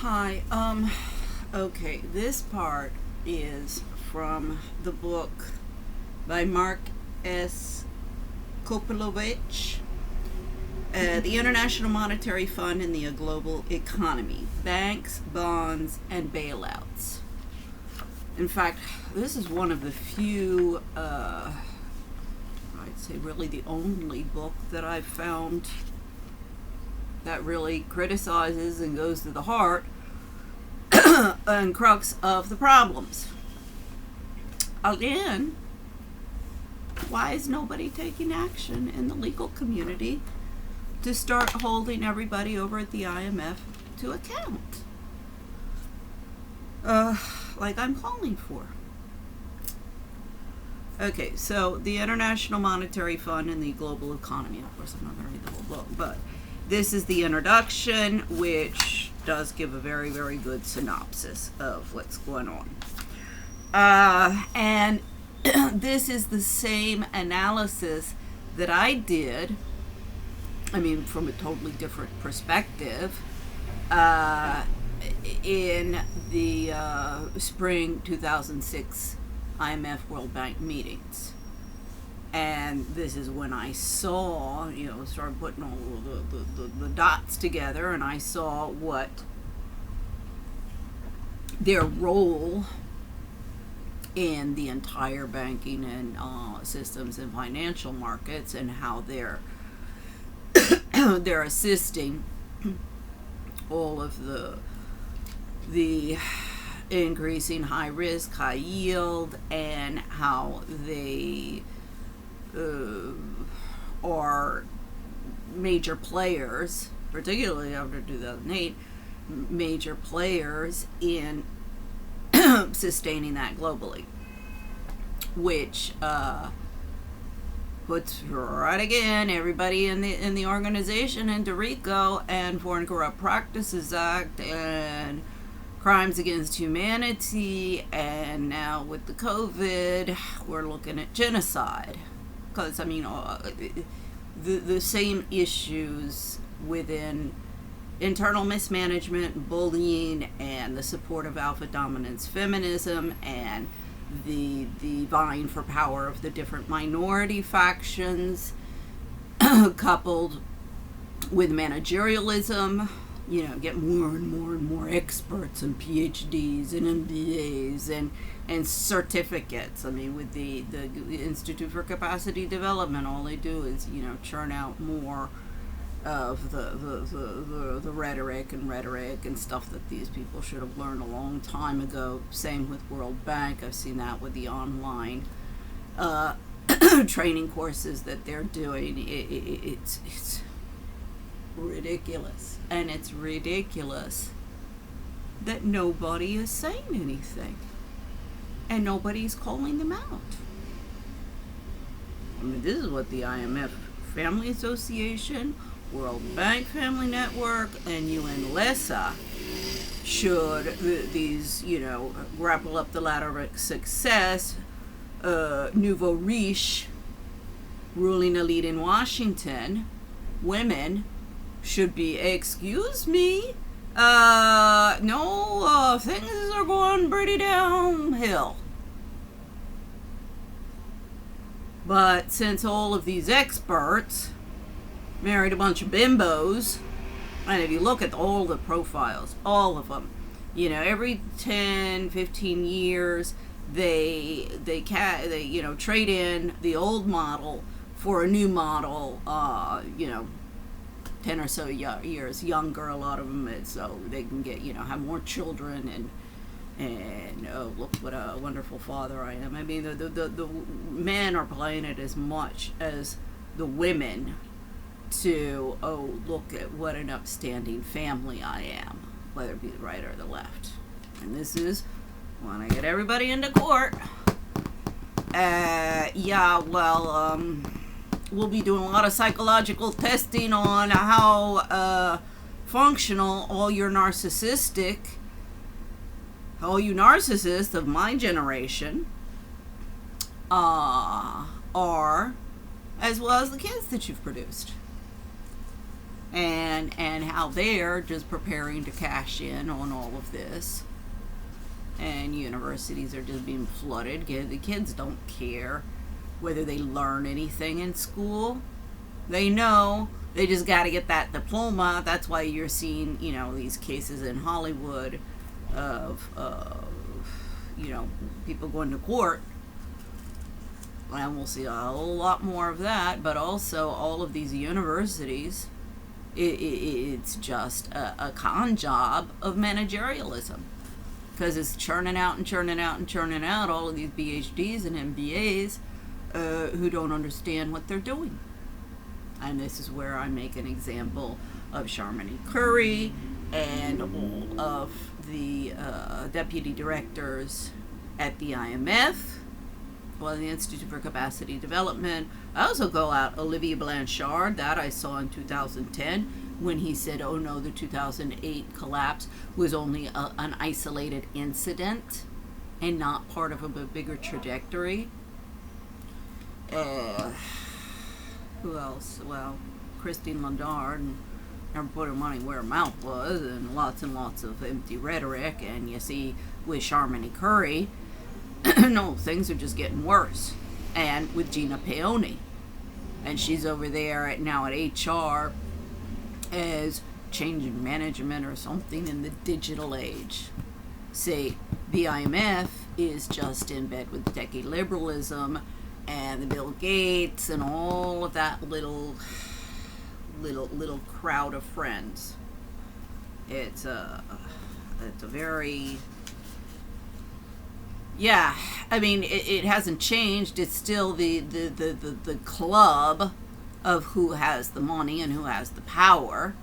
Hi, okay, this part is from the book by Mark S. Kopilovich, The International Monetary Fund and the Global Economy, Banks, Bonds, and Bailouts. In fact, this is one of the few, I'd say really the only book that I've found that really criticizes and goes to the heart and crux of the problems. Again, why is nobody taking action in the legal community to start holding everybody over at the IMF to account? Like I'm calling for. Okay, so the International Monetary Fund and the Global Economy. Of course, I'm not going to read the whole book, but this is the introduction, which does give a very, very good synopsis of what's going on. And this is the same analysis that I did, from a totally different perspective, in the spring 2006 IMF World Bank meetings. And this is when I saw, started putting all the dots together, and I saw what their role in the entire banking and systems and financial markets, and how they're assisting all of the increasing high risk, high yield, and how they are major players, particularly after 2008, major players in sustaining that globally, which puts right again everybody in the organization into RICO and Foreign Corrupt Practices Act and crimes against humanity, and now with the COVID, we're looking at genocide. Because, the same issues within internal mismanagement, bullying, and the support of alpha dominance feminism, and the vying for power of the different minority factions, coupled with managerialism, get more and more and more experts and PhDs and MBAs and certificates. With the Institute for Capacity Development, all they do is, churn out more of the rhetoric and stuff that these people should have learned a long time ago. Same with World Bank. I've seen that with the online training courses that they're doing. It's ridiculous. And it's ridiculous that nobody is saying anything. And nobody's calling them out. This is what the IMF Family Association, World Bank Family Network, and UN LESA should, these, grapple up the ladder of success, nouveau riche, ruling elite in Washington, women should be, excuse me, no, things are going pretty downhill. But since all of these experts married a bunch of bimbos, and if you look at all the profiles, all of them, every 10, 15 years, they trade in the old model for a new model, 10 or so years younger, a lot of them, so they can get, have more children, and oh, look what a wonderful father I am. The men are playing it as much as the women to, oh, look at what an upstanding family I am, whether it be the right or the left. And this is when I get everybody into court. We'll be doing a lot of psychological testing on how functional all you narcissists of my generation are, as well as the kids that you've produced. and how they're just preparing to cash in on all of this. And universities are just being flooded. The kids don't care whether they learn anything in school. They know they just got to get that diploma. That's why you're seeing, these cases in Hollywood of, people going to court. And we'll see a whole lot more of that. But also all of these universities, it's just a con job of managerialism. Because it's churning out and churning out and churning out all of these PhDs and MBAs who don't understand what they're doing. And this is where I make an example of Sharmini Curry and all of the deputy directors at the IMF, the Institute for Capacity Development. I also go out Olivier Blanchard, that I saw in 2010, when he said, oh no, the 2008 collapse was only an isolated incident and not part of a bigger trajectory. Who else? Well, Christine Lagarde, never put her money where her mouth was, and lots of empty rhetoric. And you see with Sharmini Curry, no, things are just getting worse. And with Gina Paoni, and she's over there now at HR as changing management or something in the digital age. Say the IMF is just in bed with techie liberalism and the Bill Gates and all of that little crowd of friends. It's a very, yeah, I mean, it hasn't changed. It's still the club of who has the money and who has the power.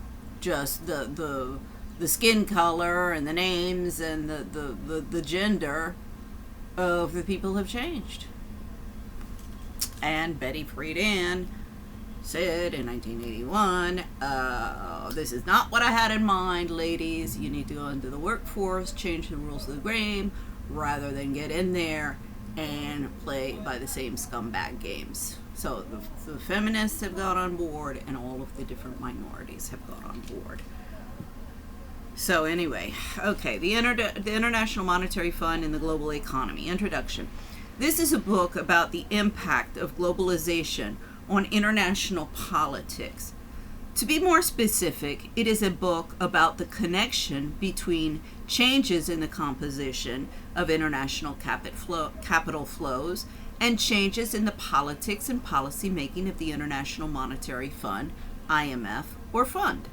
Just the skin color and the names and the gender of the people have changed. And Betty Friedan said in 1981, this is not what I had in mind, ladies. You need to go into the workforce, change the rules of the game, rather than get in there and play by the same scumbag games. So the feminists have got on board, and all of the different minorities have got on board. So anyway, okay, the International Monetary Fund and the Global Economy. Introduction. This is a book about the impact of globalization on international politics. To be more specific, it is a book about the connection between changes in the composition of international capital flows and changes in the politics and policy making of the International Monetary Fund, IMF, or fund.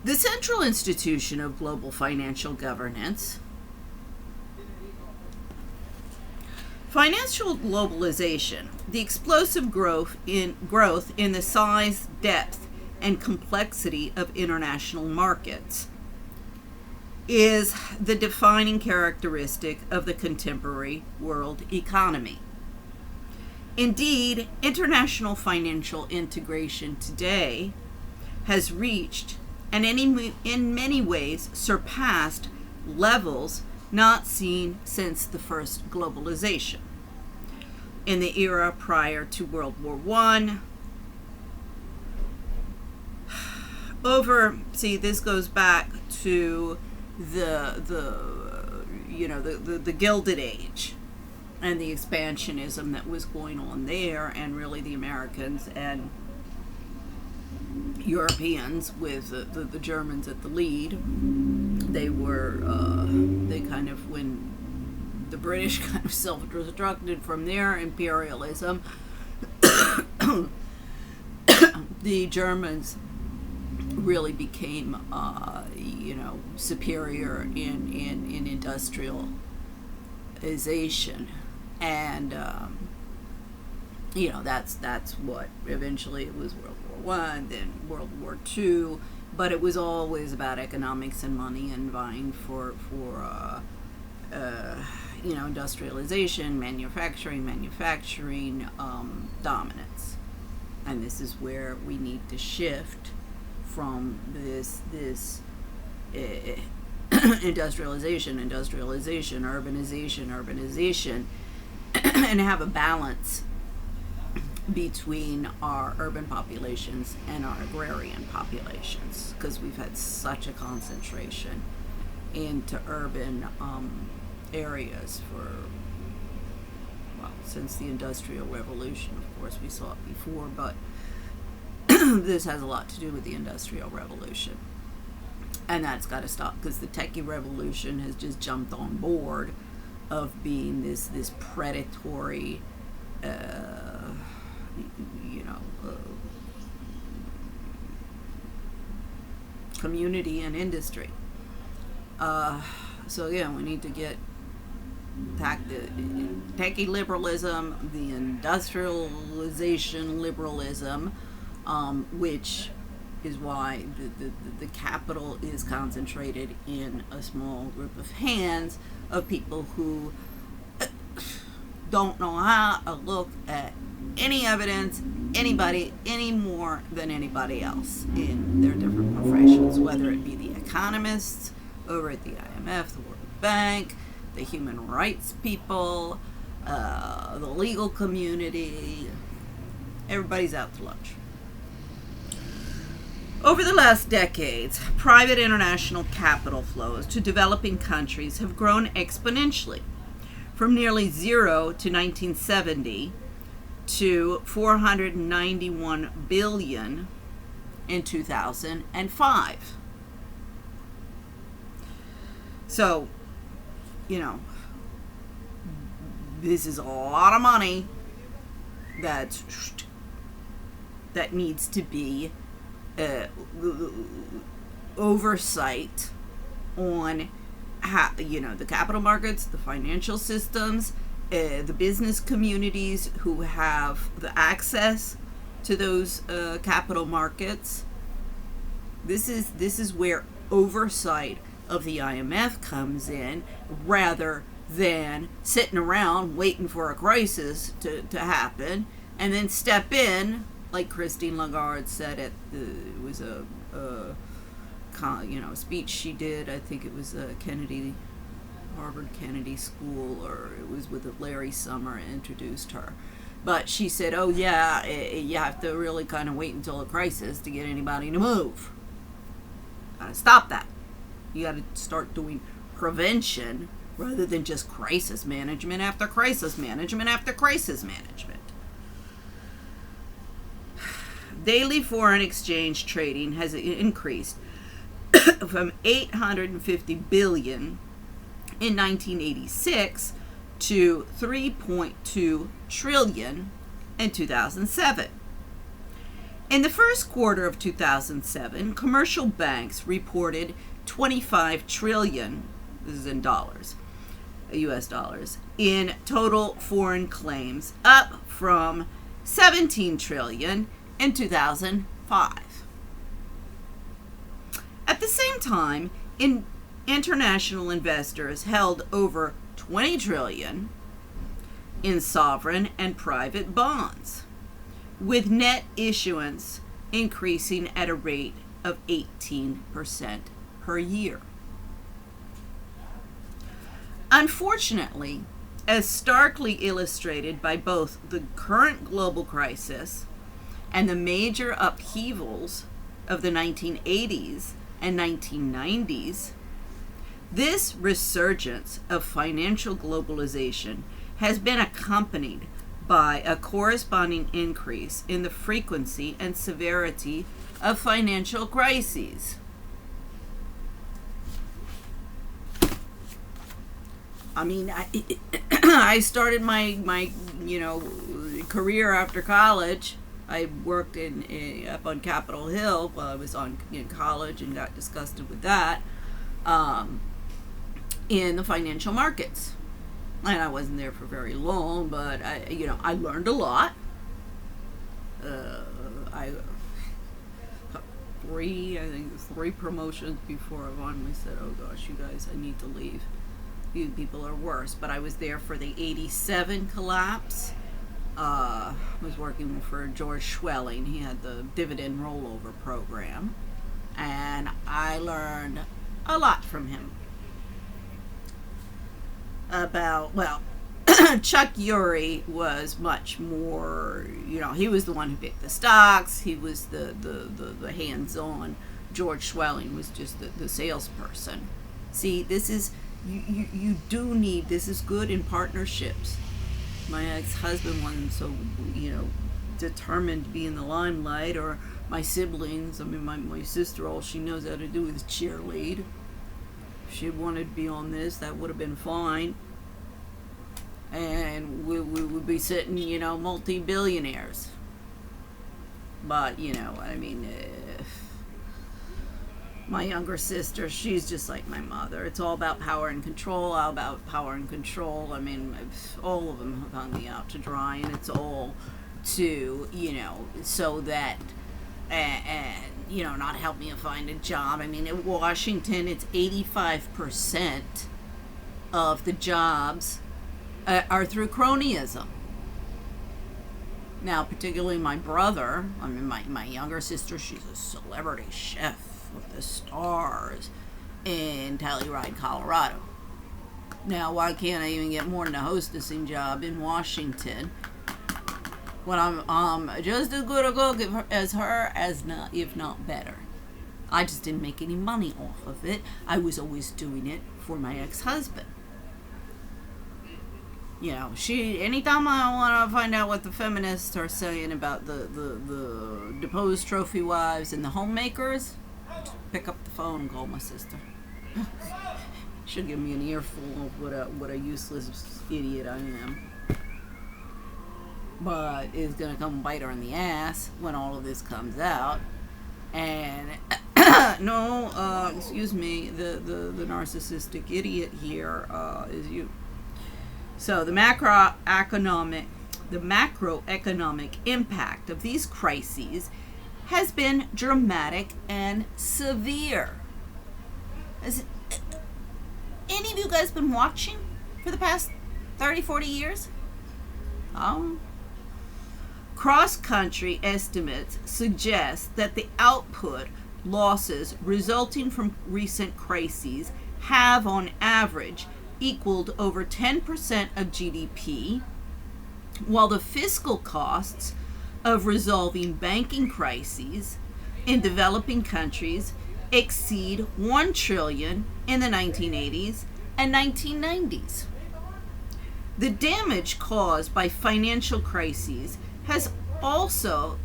The central institution of global financial governance, financial globalization, the explosive growth in the size, depth, and complexity of international markets, is the defining characteristic of the contemporary world economy. Indeed, international financial integration today has reached and in many ways surpassed levels not seen since the first globalization. In the era prior to World War I, this goes back to the Gilded Age and the expansionism that was going on there, and really the Americans and Europeans with the Germans at the lead. They were, when the British kind of self-destructed from their imperialism, the Germans really became, superior in industrialization. And, that's what eventually it was World War I, then World War II, but it was always about economics and money and vying for industrialization, manufacturing dominance. And this is where we need to shift from this industrialization, urbanization, and have a balance between our urban populations and our agrarian populations, because we've had such a concentration into urban areas for, well, since the Industrial Revolution. Of course, we saw it before, but this has a lot to do with the Industrial Revolution. And that's got to stop, because the techie revolution has just jumped on board of being this predatory, community and industry. So yeah, we need to get back to techie liberalism, the industrialization liberalism, which is why the capital is concentrated in a small group of hands of people who don't know how to look at any evidence, anybody, any more than anybody else in their different professions, whether it be the economists over at the IMF, the World Bank, the human rights people, the legal community. Everybody's out to lunch. Over the last decades, private international capital flows to developing countries have grown exponentially, from nearly zero to 1970 to $491 billion in 2005. So, this is a lot of money that needs to be oversight on how, the capital markets, the financial systems, the business communities who have the access to those capital markets. This is where oversight of the IMF comes in, rather than sitting around waiting for a crisis to happen and then step in, like Christine Lagarde said it was a speech she did. I think it was Harvard Kennedy School, or it was with Larry Summer introduced her. But she said, oh yeah, you have to really kind of wait until a crisis to get anybody to move. Gotta stop that. You gotta start doing prevention rather than just crisis management after crisis management after crisis management. Daily foreign exchange trading has increased from $850 billion in 1986 to $3.2 trillion in 2007. In the first quarter of 2007, commercial banks reported $25 trillion, this is in dollars, US dollars, in total foreign claims, up from $17 trillion in 2005. At the same time, international investors held over $20 trillion in sovereign and private bonds, with net issuance increasing at a rate of 18% per year. Unfortunately, as starkly illustrated by both the current global crisis and the major upheavals of the 1980s and 1990s, this resurgence of financial globalization has been accompanied by a corresponding increase in the frequency and severity of financial crises. I mean, I started my career after college. I worked up on Capitol Hill while I was in college and got disgusted with that, in the financial markets. And I wasn't there for very long, but I learned a lot. I got three promotions before I finally said, oh gosh, you guys, I need to leave. You people are worse. But I was there for the 87 collapse. I was working for George Schwelling. He had the dividend rollover program, and I learned a lot from him about, Chuck Ury was much more, he was the one who picked the stocks. He was the hands-on. George Schwelling was just the salesperson. See, this is, you do need, this is good in partnerships. My ex-husband wasn't so, determined to be in the limelight, or my siblings. I mean, my sister, all she knows how to do is cheerlead. If she wanted to be on this, that would have been fine. And we would be sitting, multi-billionaires. But, my younger sister, she's just like my mother. It's all about power and control, all about power and control. I mean, all of them have hung me out to dry, and it's all to, so that, and not help me find a job. I mean, in Washington, it's 85% of the jobs are through cronyism. Now, particularly my brother, I mean, my younger sister, she's a celebrity chef with the stars in Telluride, Colorado. Now, why can't I even get more than a hostessing job in Washington when I'm just as good a cook as her, if not better? I just didn't make any money off of it. I was always doing it for my ex-husband. Anytime I want to find out what the feminists are saying about the deposed trophy wives and the homemakers, pick up the phone and call my sister. She'll give me an earful of what a useless idiot I am. But it's going to come bite her in the ass when all of this comes out. And, excuse me, the narcissistic idiot here is you. So the macroeconomic impact of these crises has been dramatic and severe. Has any of you guys been watching for the past 30, 40 years? Oh. Cross-country estimates suggest that the output losses resulting from recent crises have, on average, equaled over 10% of GDP, while the fiscal costs of resolving banking crises in developing countries exceed $1 trillion in the 1980s and 1990s. The damage caused by financial crises has also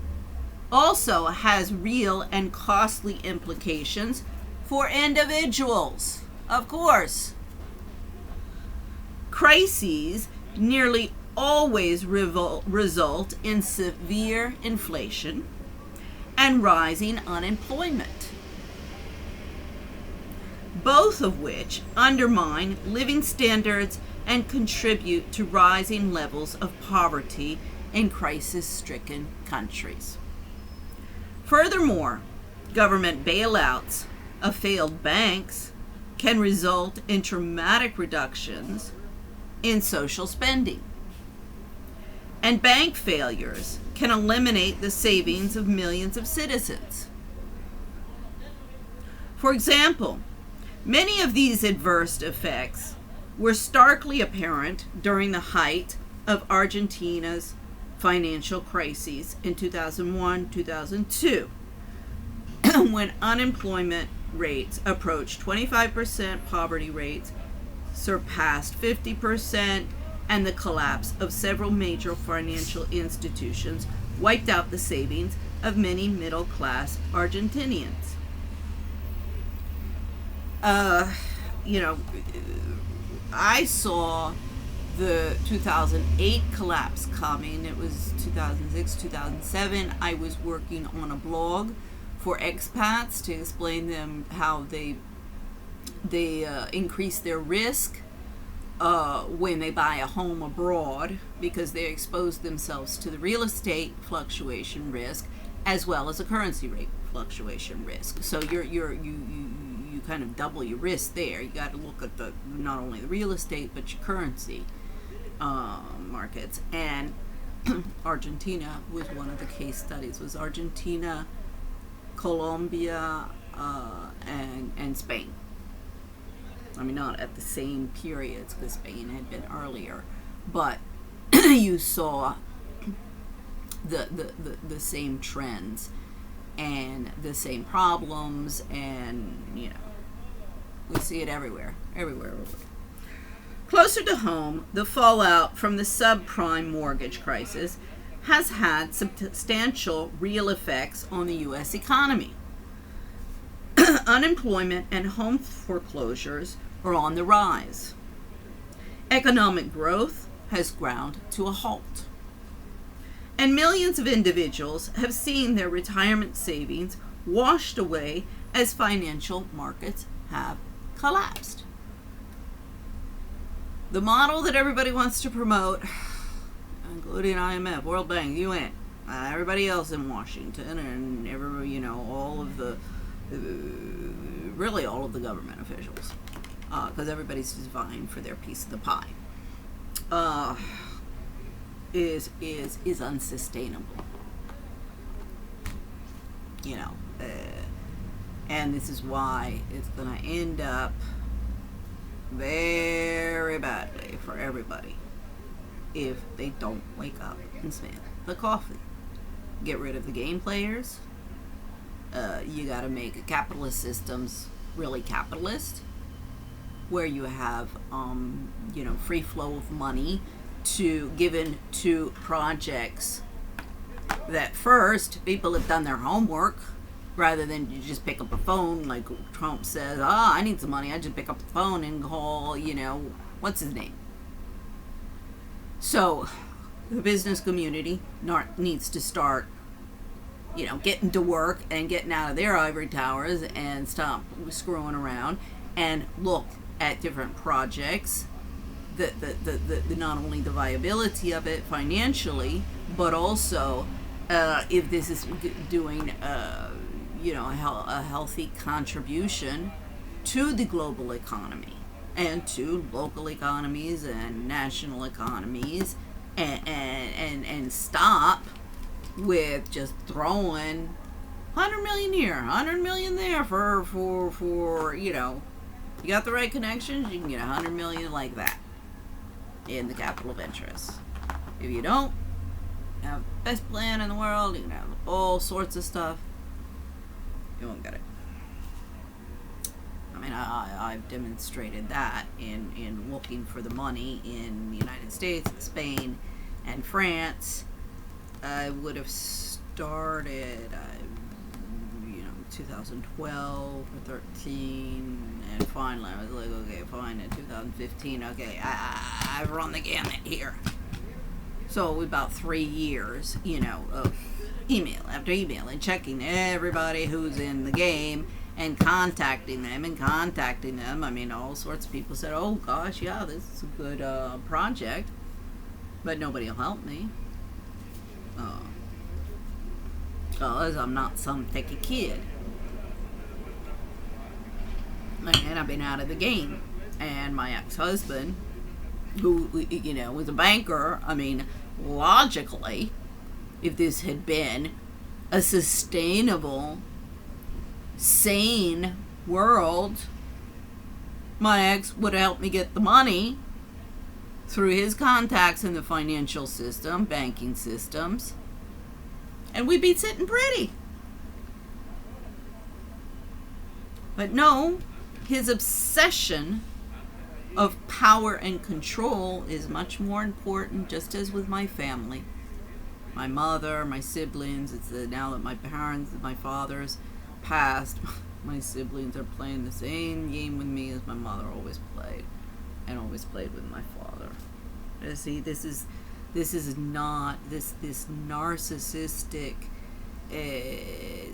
has real and costly implications for individuals. Of course. Crises nearly always result in severe inflation and rising unemployment, both of which undermine living standards and contribute to rising levels of poverty in crisis-stricken countries. Furthermore, government bailouts of failed banks can result in dramatic reductions in social spending. And bank failures can eliminate the savings of millions of citizens. For example, many of these adverse effects were starkly apparent during the height of Argentina's financial crises in 2001-2002, when unemployment rates approached 25%, poverty rates surpassed 50%, and the collapse of several major financial institutions wiped out the savings of many middle-class Argentinians. I saw the 2008 collapse coming. It was 2006, 2007. I was working on a blog for expats to explain them how they increase their risk when they buy a home abroad, because they expose themselves to the real estate fluctuation risk as well as a currency rate fluctuation risk. So you kind of double your risk there. You got to look at not only the real estate but your currency markets. And Argentina was one of the case studies. Was Argentina, Colombia, and Spain. I mean, not at the same periods, because Spain had been earlier, but you saw the same trends and the same problems, and we see it everywhere. Closer to home, the fallout from the subprime mortgage crisis has had substantial real effects on the U.S. economy. Unemployment and home foreclosures are on the rise. Economic growth has ground to a halt. And millions of individuals have seen their retirement savings washed away as financial markets have collapsed. The model that everybody wants to promote, including IMF, World Bank, UN, everybody else in Washington, and everybody, all of the government officials, because everybody's just vying for their piece of the pie, is unsustainable. And this is why it's going to end up very badly for everybody if they don't wake up and smell the coffee. Get rid of the game players. You got to make capitalist systems really capitalist, where you have free flow of money given to projects that first people have done their homework, rather than you just pick up a phone like Trump says, I need some money, I just pick up the phone and call, what's his name. So the business community needs to start, getting to work and getting out of their ivory towers and stop screwing around and look at different projects, the not only the viability of it financially, but also if this is doing a healthy contribution to the global economy and to local economies and national economies, and stop with just throwing 100 million here, 100 million there for you got the right connections, you can get 100 million like that in the capital of interest. If you don't have the best plan in the world, you can have all sorts of stuff, you won't get it. I mean, I've demonstrated that in looking for the money in the United States, Spain, and France. I would have started, 2012 or 13, and finally I was like, okay, fine, in 2015, okay, I've run the gamut here. So about 3 years, of email after email and checking everybody who's in the game and contacting them. I mean, all sorts of people said, oh gosh, yeah, this is a good project, but nobody will help me. Because I'm not some techie kid. And I've been out of the game. And my ex-husband, who, was a banker, I mean, logically, if this had been a sustainable, sane world, my ex would have helped me get the money through his contacts in the financial system, banking systems, and we'd be sitting pretty. But no, his obsession of power and control is much more important, just as with my family. My mother, my siblings, now that my father's passed, my siblings are playing the same game with me as my mother always played, and always played with my father. See, this is not this narcissistic,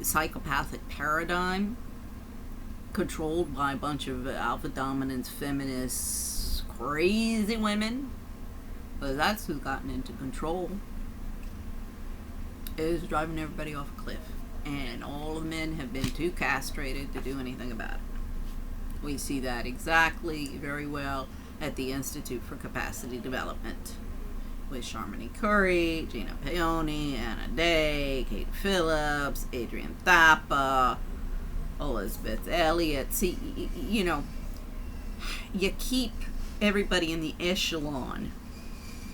psychopathic paradigm controlled by a bunch of alpha dominance feminists, crazy women, but that's who's gotten into control, is driving everybody off a cliff, and all the men have been too castrated to do anything about it. We see that exactly very well at the Institute for Capacity Development with Sharmini Curry, Gina Paoni, Anna Day, Kate Phillips, Adrian Thapa, Elizabeth Elliott. See, you keep everybody in the echelon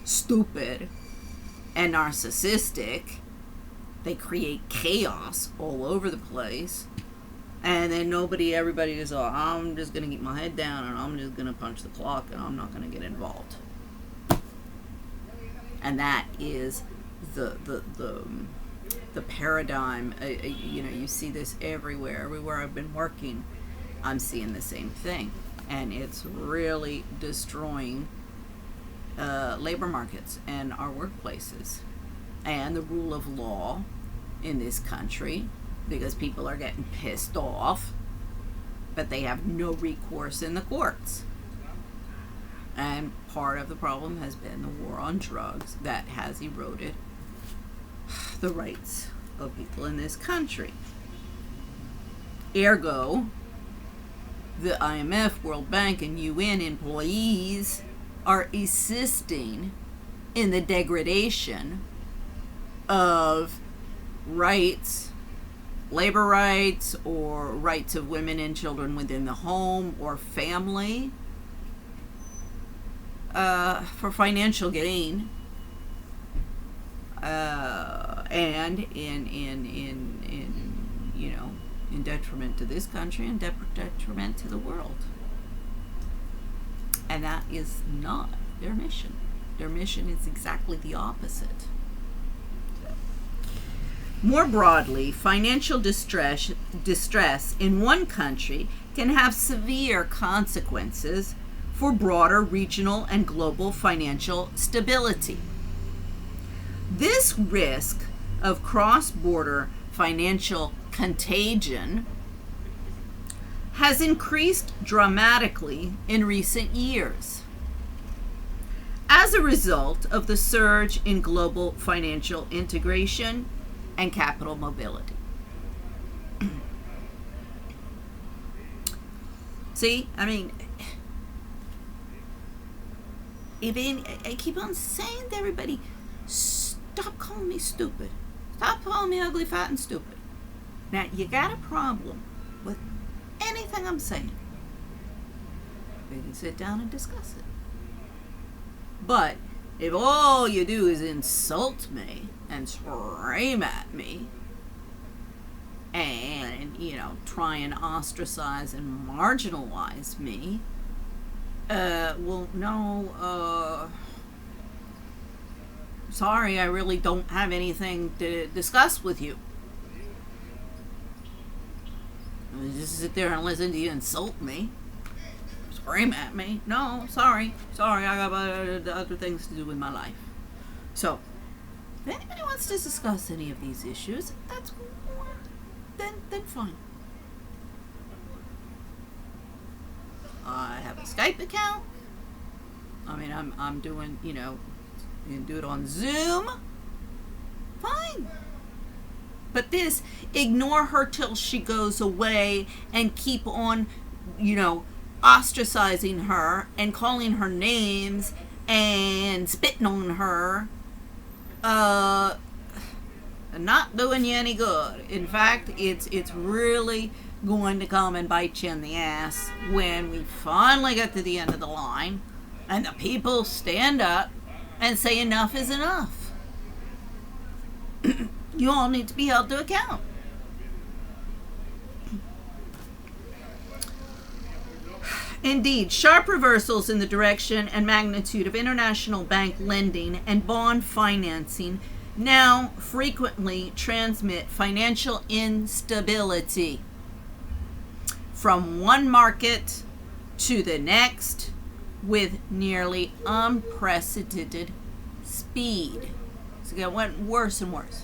stupid and narcissistic. They create chaos all over the place. And then everybody is all, I'm just going to keep my head down and I'm just going to punch the clock and I'm not going to get involved. And that is the paradigm. You see this everywhere. Everywhere I've been working, I'm seeing the same thing. And it's really destroying labor markets and our workplaces and the rule of law in this country, because people are getting pissed off, but they have no recourse in the courts. And part of the problem has been the war on drugs that has eroded the rights of people in this country. Ergo, the IMF, World Bank, and UN employees are assisting in the degradation of rights, labor rights, or rights of women and children within the home or family, for financial gain, and in detriment to this country and detriment to the world. And that is not their mission. Their mission is exactly the opposite. More broadly, financial distress in one country can have severe consequences for broader regional and global financial stability. This risk of cross-border financial contagion has increased dramatically in recent years as a result of the surge in global financial integration and capital mobility. See, I keep on saying to everybody, stop calling me stupid. Stop calling me ugly, fat, and stupid. Now, you got a problem with anything I'm saying, we can sit down and discuss it. But if all you do is insult me and scream at me and, try and ostracize and marginalize me, sorry, I really don't have anything to discuss with you. Just sit there and listen to you insult me, scream at me. No, sorry, I got other things to do with my life. So, if anybody wants to discuss any of these issues, that's more than fine. I have a Skype account. I'm doing, you can do it on Zoom. Fine. But this, ignore her till she goes away and keep on, ostracizing her and calling her names and spitting on her, not doing you any good. In fact, it's really going to come and bite you in the ass when we finally get to the end of the line and the people stand up and say enough is enough. You all need to be held to account. Indeed, sharp reversals in the direction and magnitude of international bank lending and bond financing now frequently transmit financial instability from one market to the next with nearly unprecedented speed. So it went worse and worse.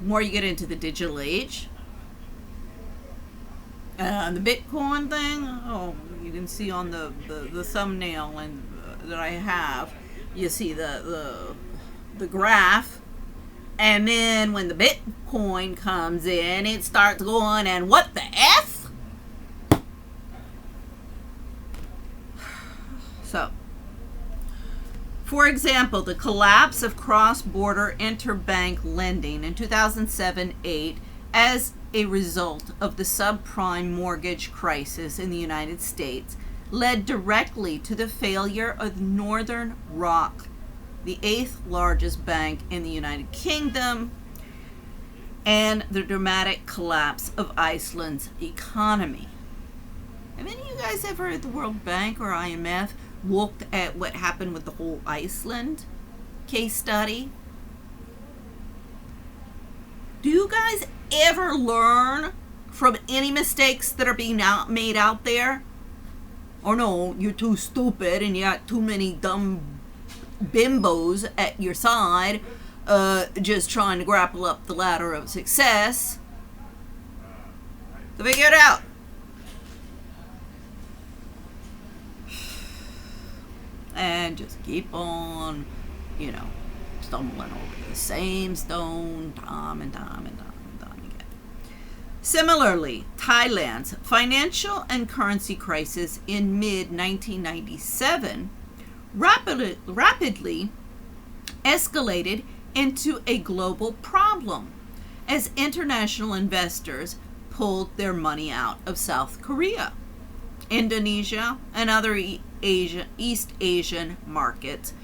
The more you get into the digital age, the Bitcoin thing, you can see on the thumbnail that I have, you see the graph, and then when the Bitcoin comes in, it starts going, and what the F? So, for example, the collapse of cross-border interbank lending in 2007-8 as a result of the subprime mortgage crisis in the United States led directly to the failure of Northern Rock, the 8th largest bank in the United Kingdom, and the dramatic collapse of Iceland's economy. Have any of you guys ever at the World Bank or IMF looked at what happened with the whole Iceland case study? Do you guys ever learn from any mistakes that are being made out there? Or no, you're too stupid and you got too many dumb bimbos at your side just trying to grapple up the ladder of success to figure it out. And just keep on, stumbling over the same stone time and time and time and time again. Similarly, Thailand's financial and currency crisis in mid-1997 rapidly escalated into a global problem as international investors pulled their money out of South Korea, Indonesia, and other East Asian markets,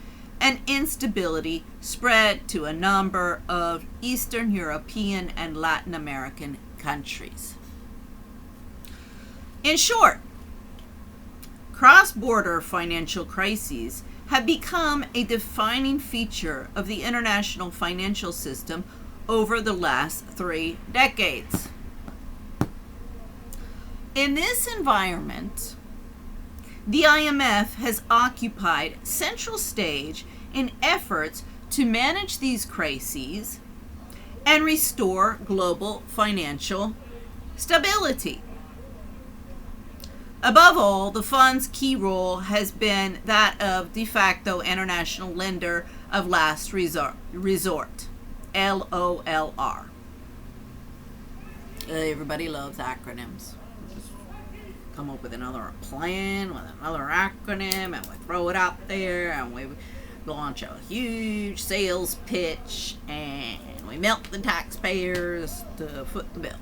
and instability spread to a number of Eastern European and Latin American countries. In short, cross-border financial crises have become a defining feature of the international financial system over the last 3 decades. In this environment, the IMF has occupied central stage in efforts to manage these crises and restore global financial stability. Above all, the fund's key role has been that of de facto international lender of last resort, LOLR. Everybody loves acronyms. Just come up with another plan, with another acronym, and we throw it out there, and we launch a huge sales pitch, and we milk the taxpayers to foot the bill.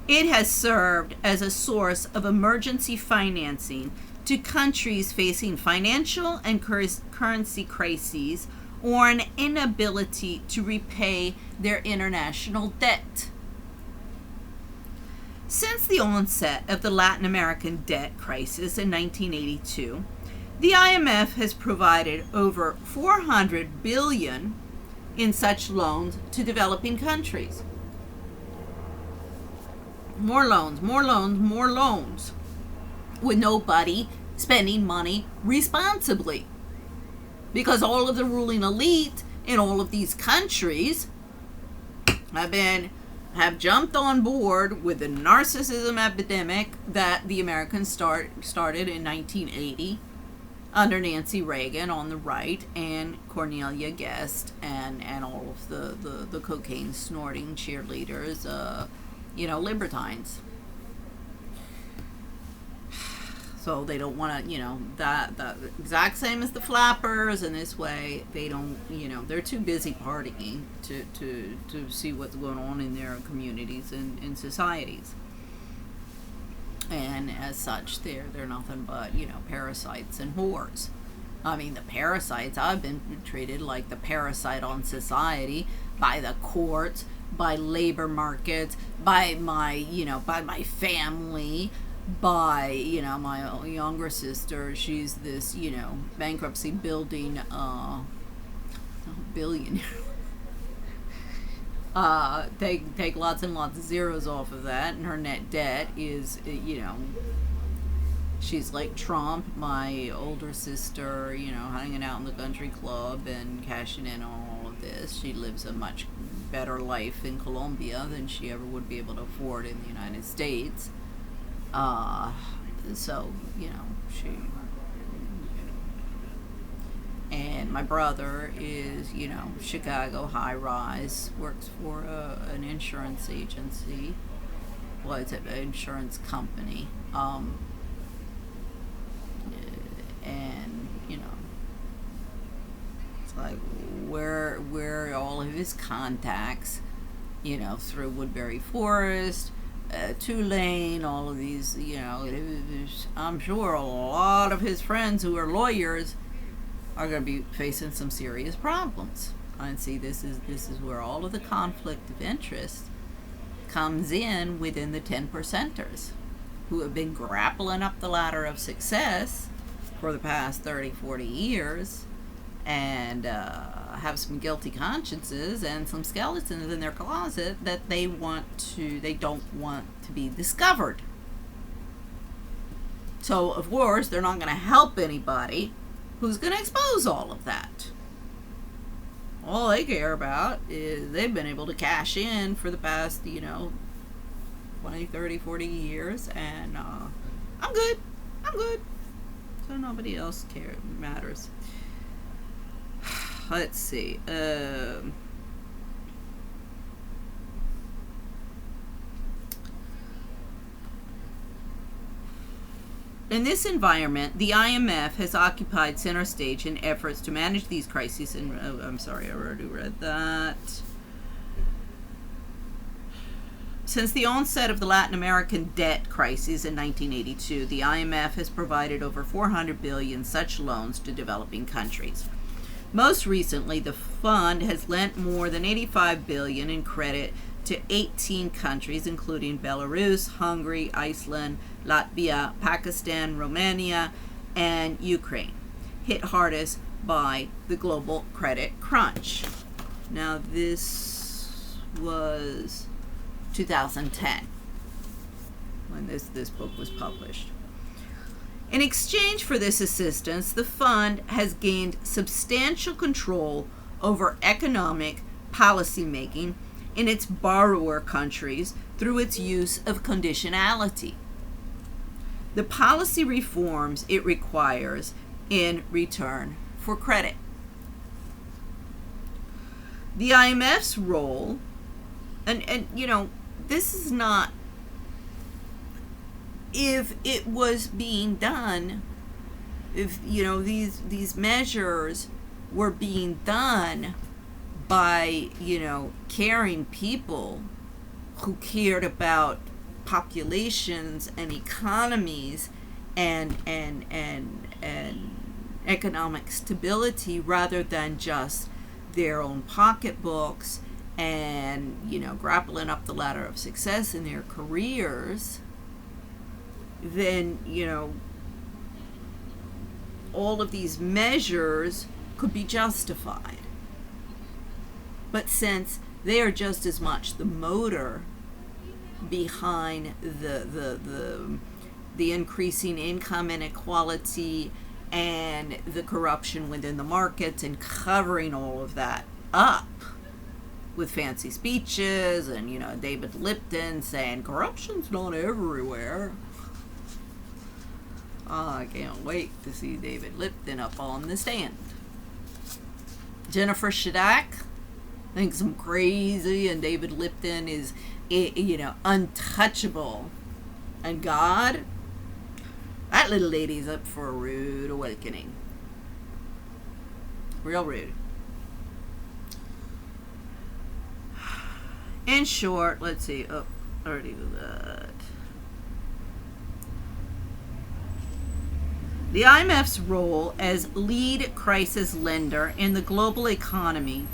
It has served as a source of emergency financing to countries facing financial and currency crises or an inability to repay their international debt. Since the onset of the Latin American debt crisis in 1982, the IMF has provided over $400 billion in such loans to developing countries. More loans, more loans, more loans, with nobody spending money responsibly. Because all of the ruling elite in all of these countries have jumped on board with the narcissism epidemic that the Americans started in 1980 under Nancy Reagan on the right and Cornelia Guest and all of the cocaine snorting cheerleaders, libertines. So they don't want to, that exact same as the flappers, and this way they don't, they're too busy partying to see what's going on in their communities and in societies. And as such, they're nothing but, parasites and whores. I mean, the parasites, I've been treated like the parasite on society by the courts, by labor markets, by my family, by, my younger sister. She's this, bankruptcy building, billionaire. Take lots and lots of zeros off of that, and her net debt is, she's like Trump, my older sister, hanging out in the country club and cashing in on all of this. She lives a much better life in Colombia than she ever would be able to afford in the United States. So, she... And my brother is, Chicago high-rise, works for an insurance agency. Well, it's an insurance company. And, it's like where all of his contacts through Woodbury Forest, Tulane, all of these, I'm sure a lot of his friends who are lawyers are going to be facing some serious problems. And see, this is where all of the conflict of interest comes in within the 10 percenters who have been grappling up the ladder of success for the past 30, 40 years and have some guilty consciences and some skeletons in their closet that they don't want to be discovered. So, of course, they're not going to help anybody who's going to expose all of that. All they care about is they've been able to cash in for the past, 20, 30, 40 years, and I'm good. So nobody else matters. Let's see. In this environment, the IMF has occupied center stage in efforts to manage these crises. And I'm sorry, I already read that. Since the onset of the Latin American debt crisis in 1982, the IMF has provided over 400 billion such loans to developing countries. Most recently, the fund has lent more than 85 billion in credit to 18 countries, including Belarus, Hungary, Iceland, Latvia, Pakistan, Romania, and Ukraine, hit hardest by the global credit crunch. Now, this was 2010 when this book was published. In exchange for this assistance, the fund has gained substantial control over economic policy making in its borrower countries through its use of conditionality. The policy reforms it requires in return for credit. The IMF's role, and this is not, if it was being done, if these measures were being done by caring people who cared about populations and economies and economic stability rather than just their own pocketbooks and grappling up the ladder of success in their careers, then all of these measures could be justified. But since they are just as much the motor behind the increasing income inequality and the corruption within the markets and covering all of that up with fancy speeches and David Lipton saying corruption's not everywhere. I can't wait to see David Lipton up on the stand. Jennifer Shadak thinks I'm crazy and David Lipton is untouchable. And God, that little lady's up for a rude awakening. Real rude. In short, let's see. Oh, already did that. The IMF's role as lead crisis lender in the global economy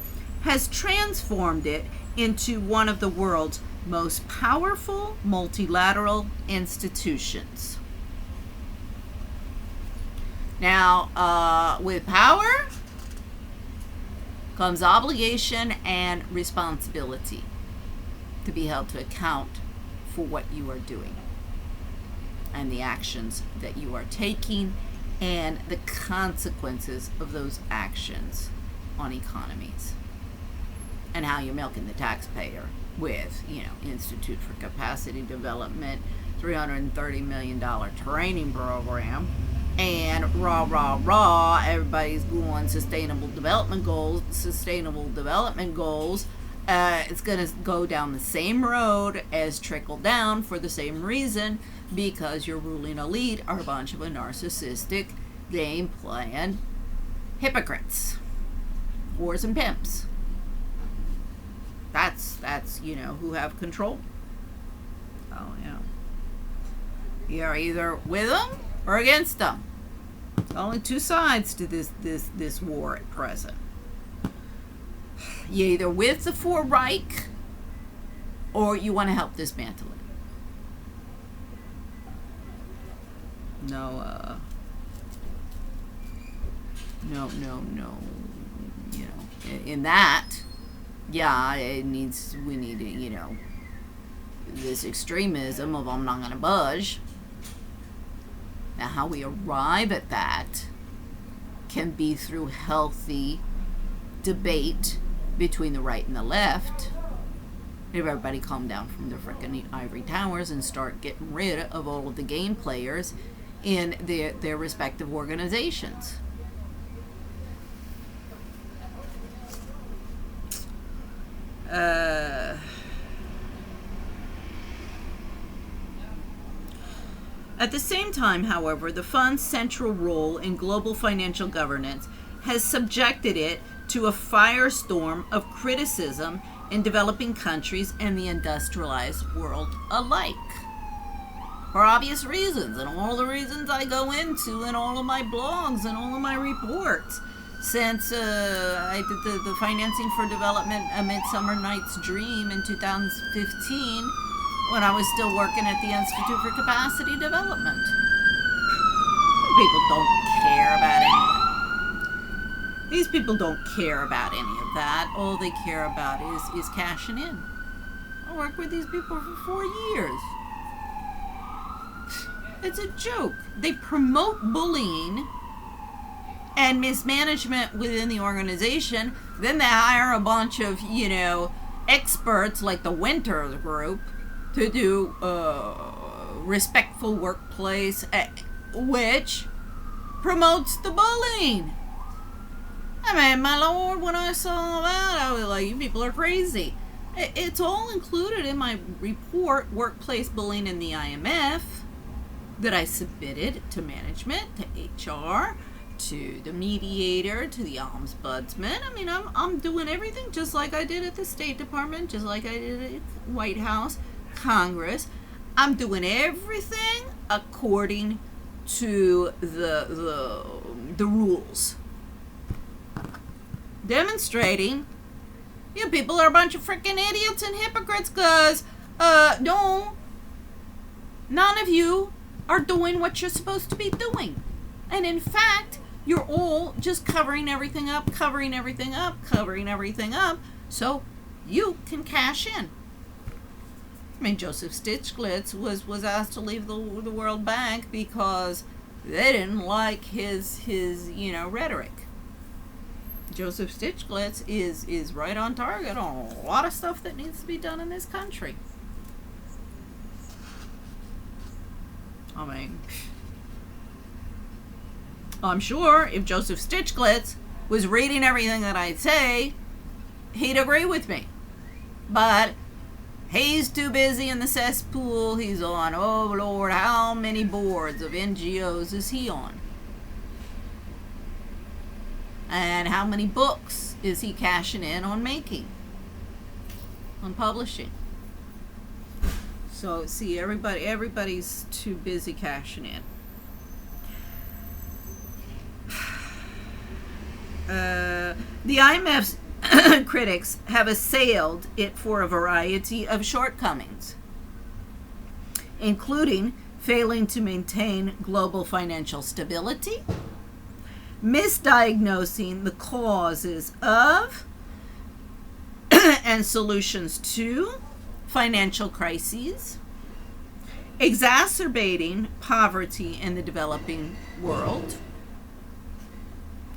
has transformed it into one of the world's most powerful multilateral institutions. Now, with power comes obligation and responsibility to be held to account for what you are doing and the actions that you are taking and the consequences of those actions on economies and how you're milking the taxpayer with, Institute for Capacity Development, $330 million training program, and everybody's going sustainable development goals. It's going to go down the same road as trickle down for the same reason, because your ruling elite are a bunch of narcissistic, game-playing hypocrites, whores and pimps. That's those, who have control. Oh, yeah. You're either with them or against them. There's only two sides to this war at present. You're either with the Fourth Reich or you want to help dismantle it. No. In that, yeah, we need this extremism of I'm not going to budge. Now, how we arrive at that can be through healthy debate between the right and the left. If everybody calm down from their frickin' ivory towers and start getting rid of all of the game players in their respective organizations. At the same time, however, the fund's central role in global financial governance has subjected it to a firestorm of criticism in developing countries and the industrialized world alike. For obvious reasons, and all the reasons I go into in all of my blogs and all of my reports. Since I did the Financing for Development, A Midsummer Night's Dream in 2015, when I was still working at the Institute for Capacity Development. People don't care about any of that. These people don't care about any of that. All they care about is cashing in. I worked with these people for 4 years. It's a joke. They promote bullying and mismanagement within the organization. Then they hire a bunch of, experts like the Winters Group to do respectful workplace, which promotes the bullying. I mean, my lord, when I saw that, I was like, you people are crazy. It's all included in my report, Workplace Bullying in the IMF, that I submitted to management, to HR, to the mediator, to the ombudsman. I mean, I'm doing everything just like I did at the State Department, just like I did at the White House, Congress. I'm doing everything according to the rules. Demonstrating you people are a bunch of freaking idiots and hypocrites because no, none of you are doing what you're supposed to be doing. And in fact, you're all just covering everything up so you can cash in. I mean, Joseph Stiglitz was asked to leave the World Bank because they didn't like his rhetoric. Joseph Stiglitz is right on target on a lot of stuff that needs to be done in this country. I mean, I'm sure if Joseph Stiglitz was reading everything that I say, he'd agree with me. But he's too busy in the cesspool he's on. Oh, Lord, how many boards of NGOs is he on? And how many books is he cashing in on making? On publishing? So, see, everybody's too busy cashing in. The IMF's critics have assailed it for a variety of shortcomings, including failing to maintain global financial stability, misdiagnosing the causes of and solutions to financial crises, exacerbating poverty in the developing world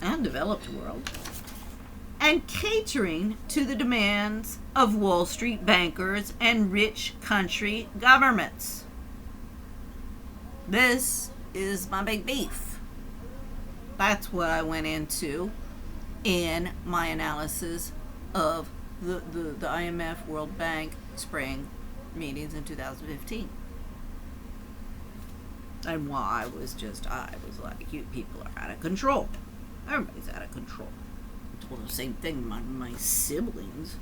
and developed world, and catering to the demands of Wall Street bankers and rich country governments. This is my big beef. That's what I went into in my analysis of the IMF World Bank spring meetings in 2015. And why I was like, you people are out of control. Everybody's out of control. I told the same thing to my siblings.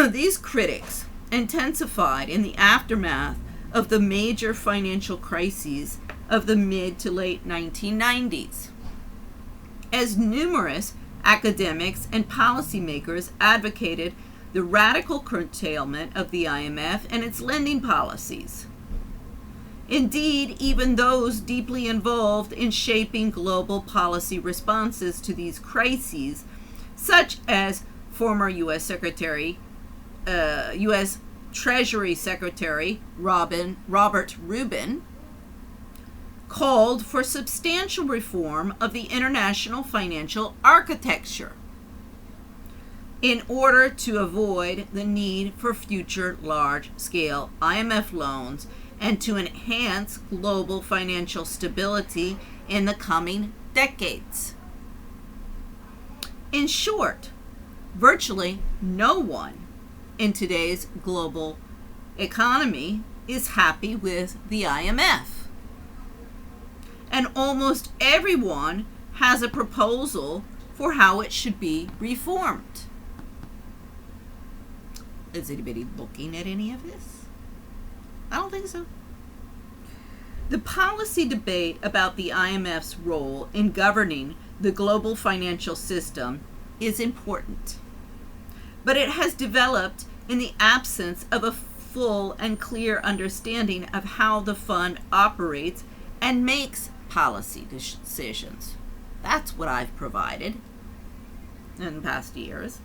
These critics intensified in the aftermath of the major financial crises of the mid to late 1990s, as numerous academics and policymakers advocated the radical curtailment of the IMF and its lending policies. Indeed, even those deeply involved in shaping global policy responses to these crises, such as former U.S. Treasury Secretary Robert Rubin, called for substantial reform of the international financial architecture in order to avoid the need for future large-scale IMF loans and to enhance global financial stability in the coming decades. In short, virtually no one in today's global economy is happy with the IMF. And almost everyone has a proposal for how it should be reformed. Is anybody looking at any of this? I don't think so. The policy debate about the IMF's role in governing the global financial system is important, but it has developed in the absence of a full and clear understanding of how the fund operates and makes policy decisions. That's what I've provided in the past years.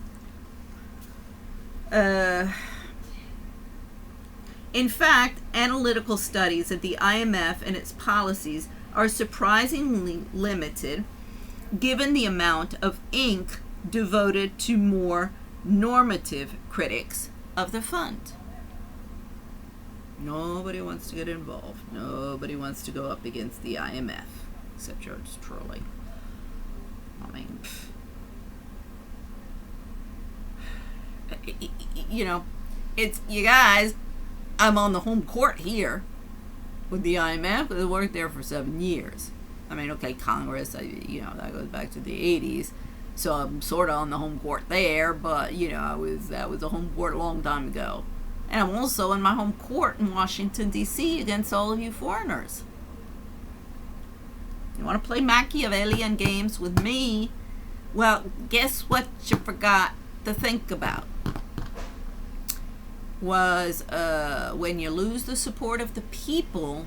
In fact, analytical studies of the IMF and its policies are surprisingly limited given the amount of ink devoted to more normative critics of the fund. Nobody wants to get involved. Nobody wants to go up against the IMF, except George Trolley. I mean, you know, it's, you guys, I'm on the home court here with the IMF. I worked there for 7 years. I mean, okay, Congress, that goes back to the 80s. So I'm sort of on the home court there, but, that was a home court a long time ago. And I'm also in my home court in Washington, D.C. against all of you foreigners. You want to play Machiavellian games with me? Well, guess what you forgot to think about? Was when you lose the support of the people,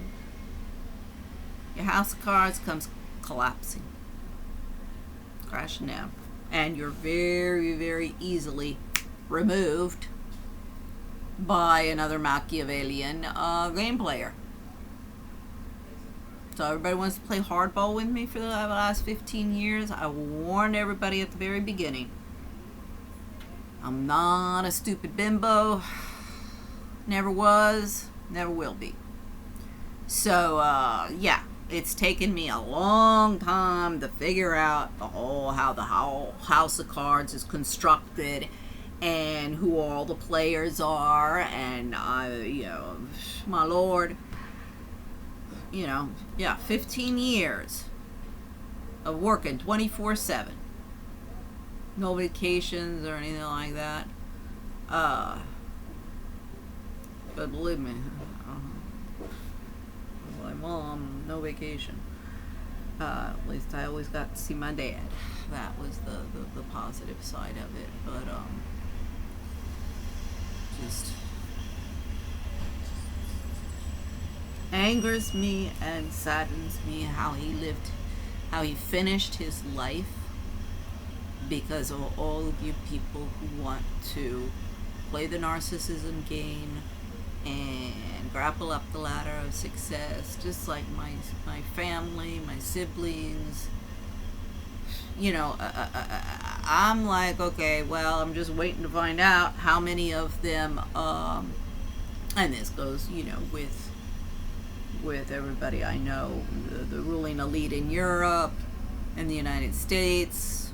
your house of cards comes collapsing, crashing down, and you're very, very easily removed by another Machiavellian game player. So everybody wants to play hardball with me for the last 15 years. I warned everybody at the very beginning. I'm not a stupid bimbo. Never was, never will be. So, it's taken me a long time to figure out how the house of cards is constructed and who all the players are, and my lord, 15 years of working 24/7, no vacations or anything like that. But believe me, my mom, no vacation. At least I always got to see my dad. That was the positive side of it. But just angers me and saddens me how he finished his life because of all of you people who want to play the narcissism game and grapple up the ladder of success, just like my family, my siblings. I'm like, okay, well, I'm just waiting to find out how many of them, and this goes, with everybody I know, the ruling elite in Europe and the United States.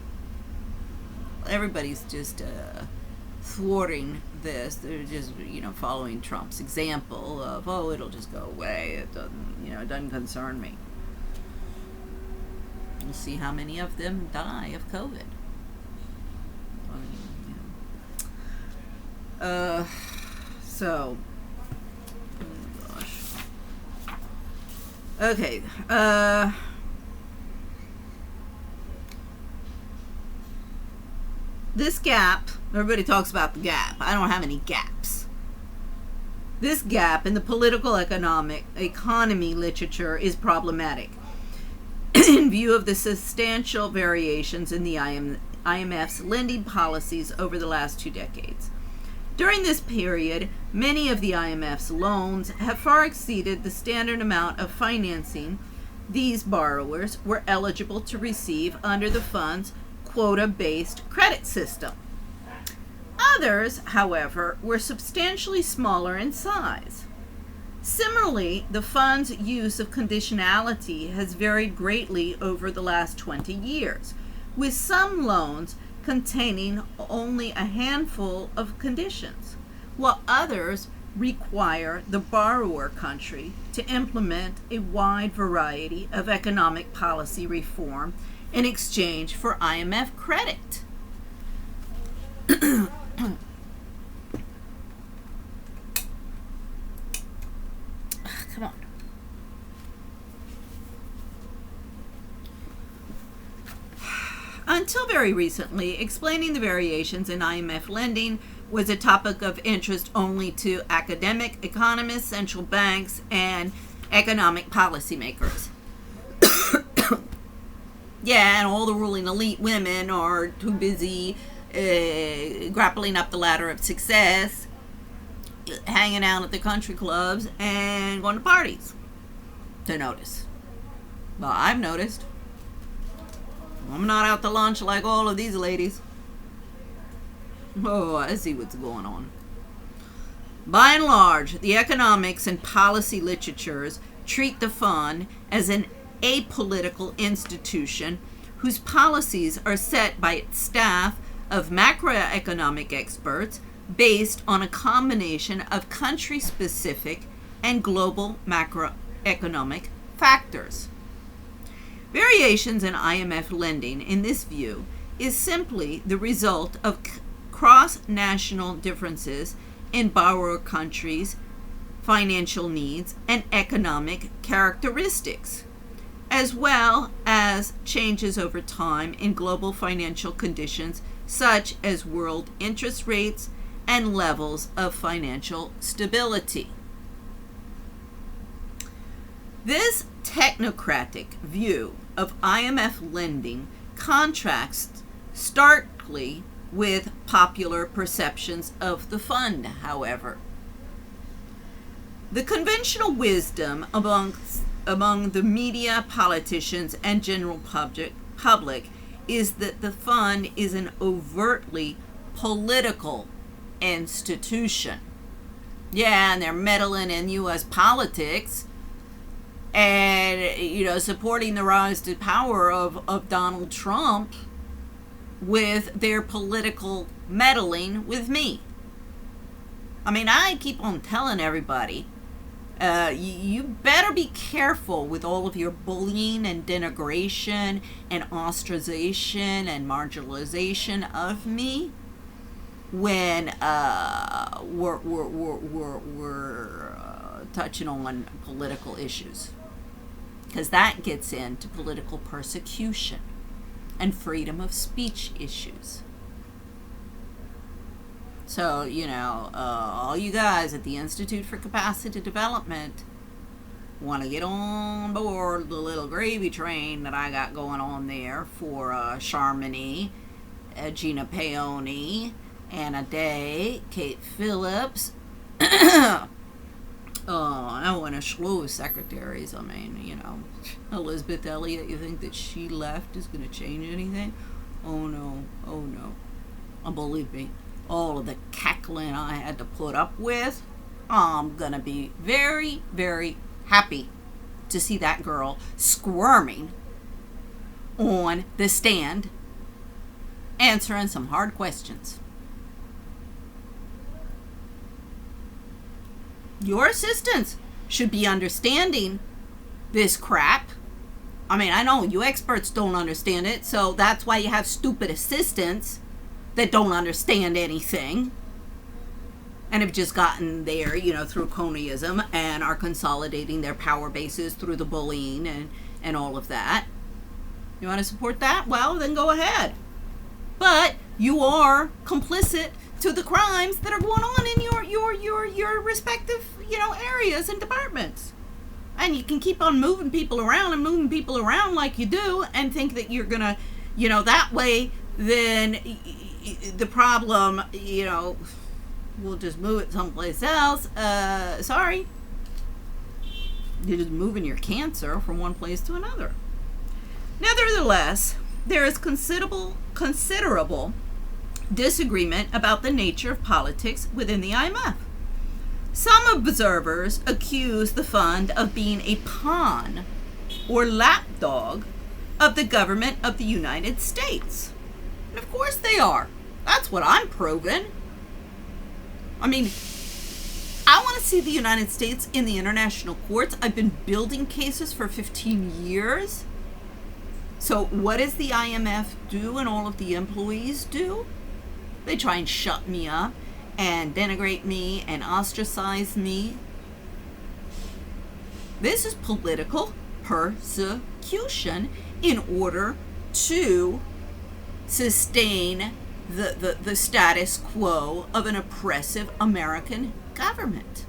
Everybody's just thwarting this. They're just, following Trump's example of, it'll just go away. It doesn't concern me. We'll see how many of them die of COVID. So, oh gosh. Okay, this gap, everybody talks about the gap. I don't have any gaps. This gap in the political economy literature is problematic in view of the substantial variations in the IMF's lending policies over the last 2 decades. During this period, many of the IMF's loans have far exceeded the standard amount of financing these borrowers were eligible to receive under the fund's quota-based credit system. Others, however, were substantially smaller in size. Similarly, the fund's use of conditionality has varied greatly over the last 20 years, with some loans containing only a handful of conditions, while others require the borrower country to implement a wide variety of economic policy reform in exchange for IMF credit. Come on. Until very recently, explaining the variations in IMF lending was a topic of interest only to academic economists, central banks, and economic policymakers. Yeah, and all the ruling elite women are too busy grappling up the ladder of success, hanging out at the country clubs, and going to parties to notice. Well, I've noticed. I'm not out to lunch like all of these ladies. Oh, I see what's going on. By and large, the economics and policy literatures treat the fund as an apolitical institution whose policies are set by its staff of macroeconomic experts based on a combination of country-specific and global macroeconomic factors. Variations in IMF lending, in this view, is simply the result of cross-national differences in borrower countries' financial needs and economic characteristics, as well as changes over time in global financial conditions such as world interest rates and levels of financial stability. This technocratic view of IMF lending contrasts starkly with popular perceptions of the fund, however. The conventional wisdom among the media, politicians, and general public is that the fund is an overtly political institution. Yeah, and they're meddling in U.S. politics and, supporting the rise to power of Donald Trump with their political meddling with me. I mean, I keep on telling everybody, you better be careful with all of your bullying and denigration and ostracization and marginalization of me when we're touching on political issues, because that gets into political persecution and freedom of speech issues. So, all you guys at the Institute for Capacity Development want to get on board the little gravy train that I got going on there for Charmony, Gina Paoni, Anna Day, Kate Phillips, and a slew of secretaries. I mean, Elizabeth Elliott, you think that she left is going to change anything? Oh no. Believe me, all of the cackling I had to put up with, I'm going to be very, very happy to see that girl squirming on the stand, answering some hard questions. Your assistants should be understanding this crap. I mean, I know you experts don't understand it, so that's why you have stupid assistants that don't understand anything. and have just gotten there, through cronyism and are consolidating their power bases through the bullying and all of that. You want to support that? Well, then go ahead. But you are complicit to the crimes that are going on in your respective, areas and departments. And you can keep on moving people around like you do and think that you're going to, that way, then the problem, we'll just move it someplace else. Sorry. You're just moving your cancer from one place to another. Nevertheless, there is considerable disagreement about the nature of politics within the IMF. Some observers accuse the fund of being a pawn or lapdog of the government of the United States. And of course they are. That's what I'm proving. I mean, I want to see the United States in the international courts. I've been building cases for 15 years. So what does the IMF do and all of the employees do? They try and shut me up and denigrate me and ostracize me. This is political persecution in order to sustain the status quo of an oppressive American government.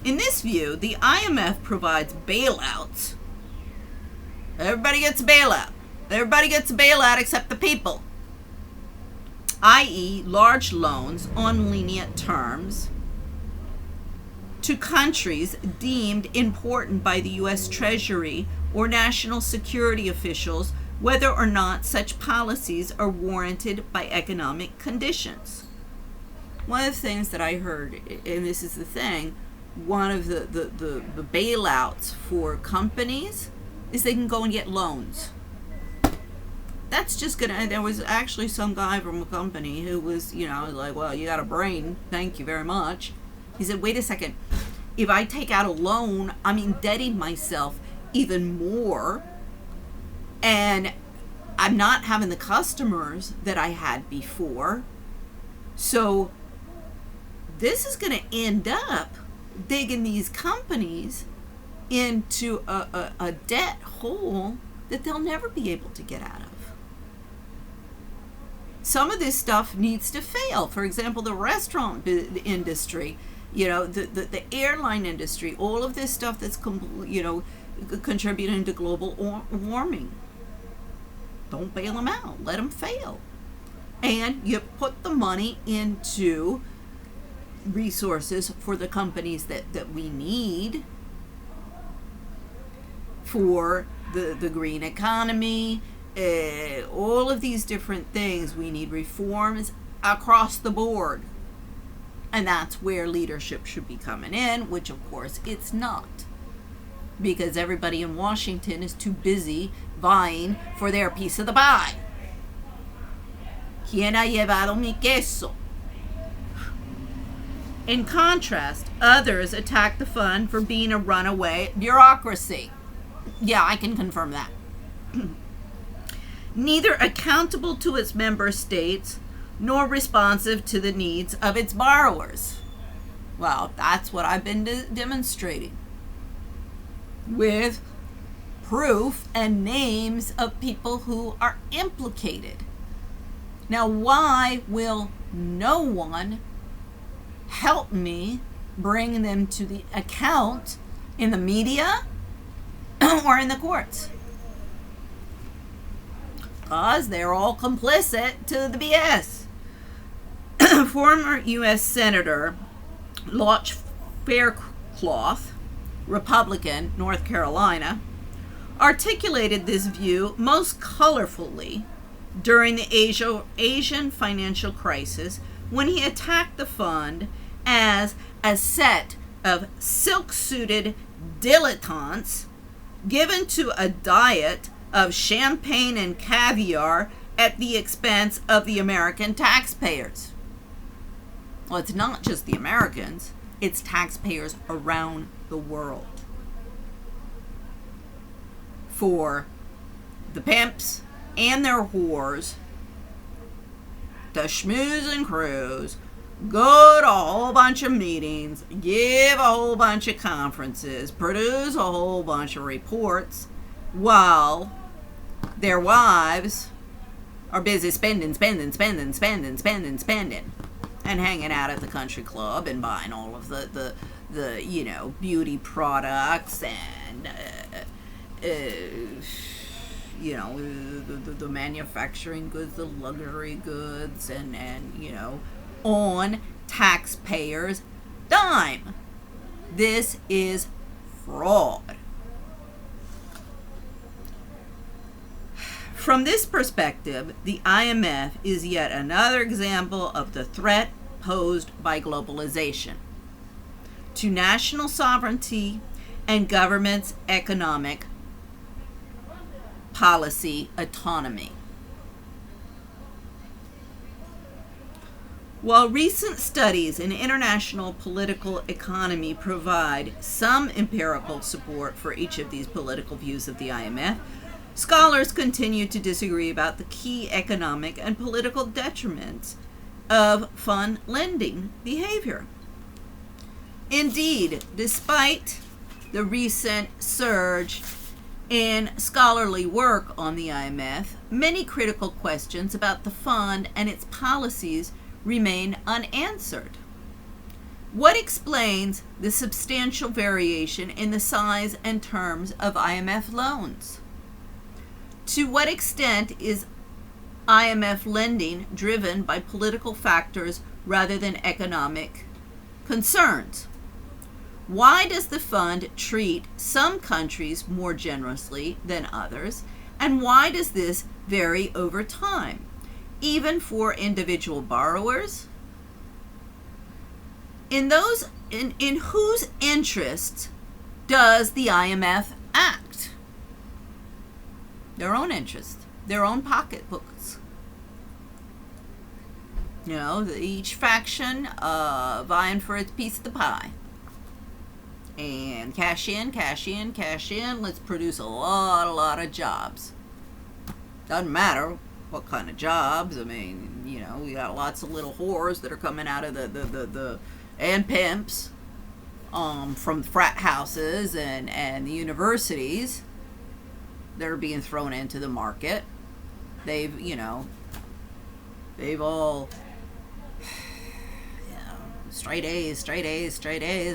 In this view, the IMF provides bailouts. Everybody gets a bailout. Everybody gets a bailout except the people. i.e., large loans on lenient terms to countries deemed important by the U.S. Treasury or national security officials, whether or not such policies are warranted by economic conditions. One of the things that I heard, and this is the thing, one of the bailouts for companies is they can go and get loans. That's just gonna, there was actually some guy from a company who was, like, well, you got a brain, thank you very much. He said, wait a second, if I take out a loan, I'm indebting myself even more, and I'm not having the customers that I had before. So this is going to end up digging these companies into a debt hole that they'll never be able to get out of. Some of this stuff needs to fail. For example, the restaurant industry, the airline industry, all of this stuff that's contributing to global warming. Don't bail them out. Let them fail. And you put the money into resources for the companies that we need for the green economy, all of these different things. We need reforms across the board. And that's where leadership should be coming in, which of course it's not. Because everybody in Washington is too busy vying for their piece of the pie. ¿Quién ha llevado mi queso? In contrast, others attack the fund for being a runaway bureaucracy. Yeah, I can confirm that. Neither accountable to its member states nor responsive to the needs of its borrowers. Well, that's what I've been demonstrating with proof and names of people who are implicated. Now, why will no one help me bring them to the account in the media or in the courts? Because they're all complicit to the BS. Former U.S. Senator Lotch Faircloth, Republican, North Carolina, articulated this view most colorfully during the Asian financial crisis when he attacked the fund as a set of silk-suited dilettantes given to a diet of champagne and caviar at the expense of the American taxpayers. Well, it's not just the Americans, it's taxpayers around the world. For the pimps and their whores to schmooze and cruise, go to a whole bunch of meetings, give a whole bunch of conferences, produce a whole bunch of reports, while their wives are busy spending, and hanging out at the country club and buying all of the beauty products and the manufacturing goods, the luxury goods, and on taxpayers' dime. This is fraud. From this perspective, the IMF is yet another example of the threat posed by globalization to national sovereignty and governments' economic policy autonomy. While recent studies in international political economy provide some empirical support for each of these political views of the IMF, scholars continue to disagree about the key economic and political detriments of fund lending behavior. Indeed, despite the recent surge in scholarly work on the IMF, many critical questions about the fund and its policies remain unanswered. What explains the substantial variation in the size and terms of IMF loans? To what extent is IMF lending driven by political factors rather than economic concerns? Why does the fund treat some countries more generously than others? And why does this vary over time, even for individual borrowers? In whose interests does the IMF act? Their own interests, their own pocketbooks. Each faction vying for its piece of the pie. And cash in, let's produce a lot of jobs. Doesn't matter what kind of jobs. I mean, we got lots of little whores that are coming out of the and pimps from frat houses and the universities that are being thrown into the market. They've all straight A's,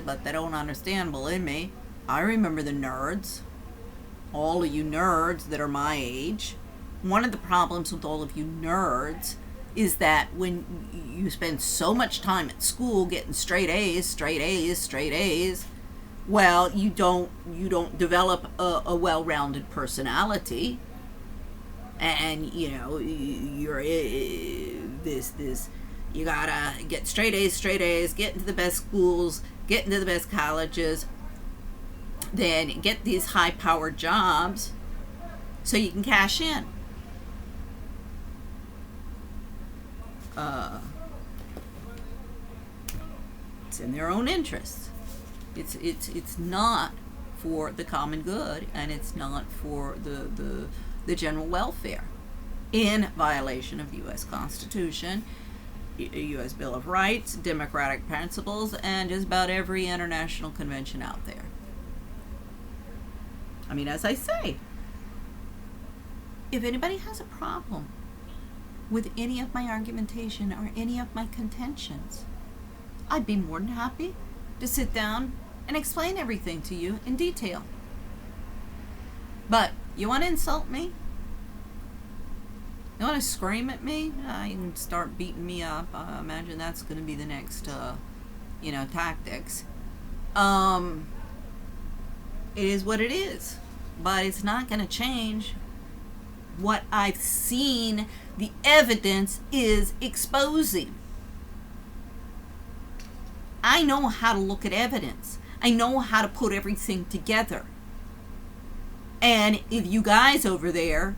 but they don't understand, believe me. I remember the nerds. All of you nerds that are my age. One of the problems with all of you nerds is that when you spend so much time at school getting straight A's, well, you don't develop a well-rounded personality, and you're this. You gotta get straight A's, get into the best schools, get into the best colleges, then get these high-powered jobs so you can cash in. It's in their own interests. It's not for the common good, and it's not for the general welfare, in violation of U.S. Constitution, U.S. Bill of Rights, democratic principles, and just about every international convention out there. I mean, as I say, if anybody has a problem with any of my argumentation or any of my contentions, I'd be more than happy to sit down and explain everything to you in detail. But you want to insult me? You want to scream at me? You can start beating me up. I imagine that's going to be the next, tactics. It is what it is. But it's not going to change what I've seen the evidence is exposing. I know how to look at evidence. I know how to put everything together. And if you guys over there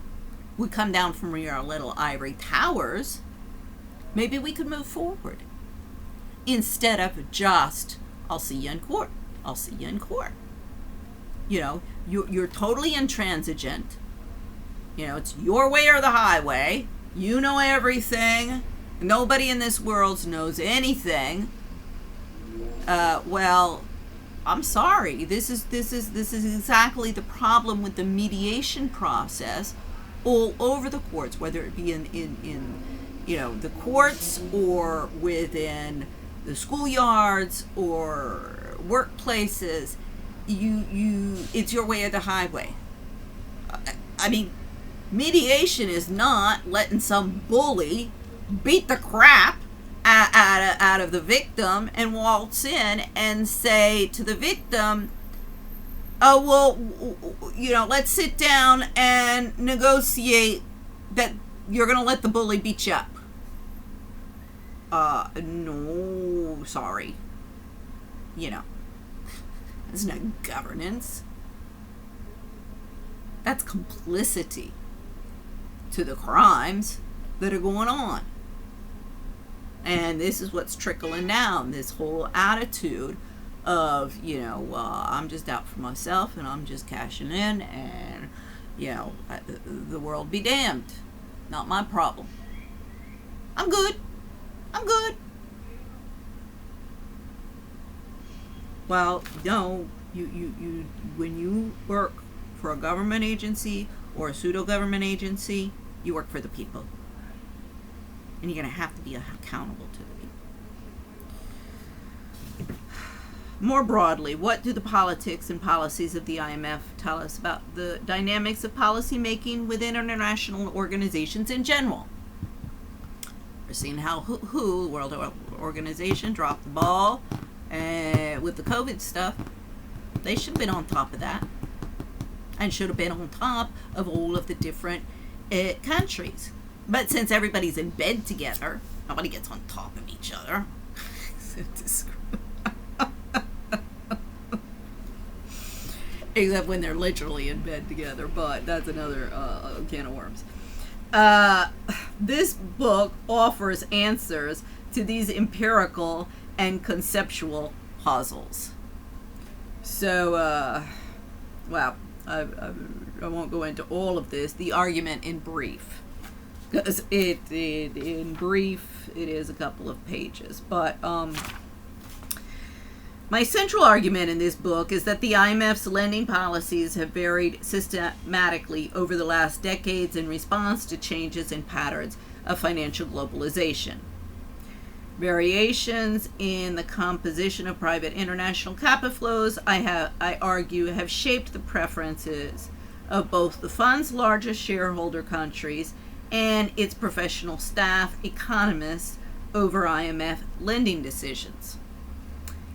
would come down from your little ivory towers, maybe we could move forward. Instead of just, I'll see you in court. I'll see you in court. You're totally intransigent. It's your way or the highway. You know everything. Nobody in this world knows anything. Well, I'm sorry. This is exactly the problem with the mediation process all over the courts, whether it be in the courts or within the schoolyards or workplaces. It's your way or the highway. I mean, mediation is not letting some bully beat the crap out of the victim and waltz in and say to the victim, oh, well, let's sit down and negotiate that you're going to let the bully beat you up. No, sorry. That's not governance. That's complicity to the crimes that are going on. And this is what's trickling down, this whole attitude of, I'm just out for myself and I'm just cashing in and, the world be damned. Not my problem. I'm good. Well, no, you when you work for a government agency or a pseudo-government agency, you work for the people. And you're going to have to be accountable to the people. More broadly, what do the politics and policies of the IMF tell us about the dynamics of policy making within international organizations in general? We're seeing how WHO, the World Organization, dropped the ball with the COVID stuff. They should have been on top of that. And should have been on top of all of the different countries. But since everybody's in bed together, nobody gets on top of each other. Except when they're literally in bed together, but that's another can of worms. This book offers answers to these empirical and conceptual puzzles. So, I won't go into all of this. The argument in brief. Because in brief, it is a couple of pages. But my central argument in this book is that the IMF's lending policies have varied systematically over the last decades in response to changes in patterns of financial globalization. Variations in the composition of private international capital flows, I argue, have shaped the preferences of both the fund's largest shareholder countries and its professional staff, economists, over IMF lending decisions.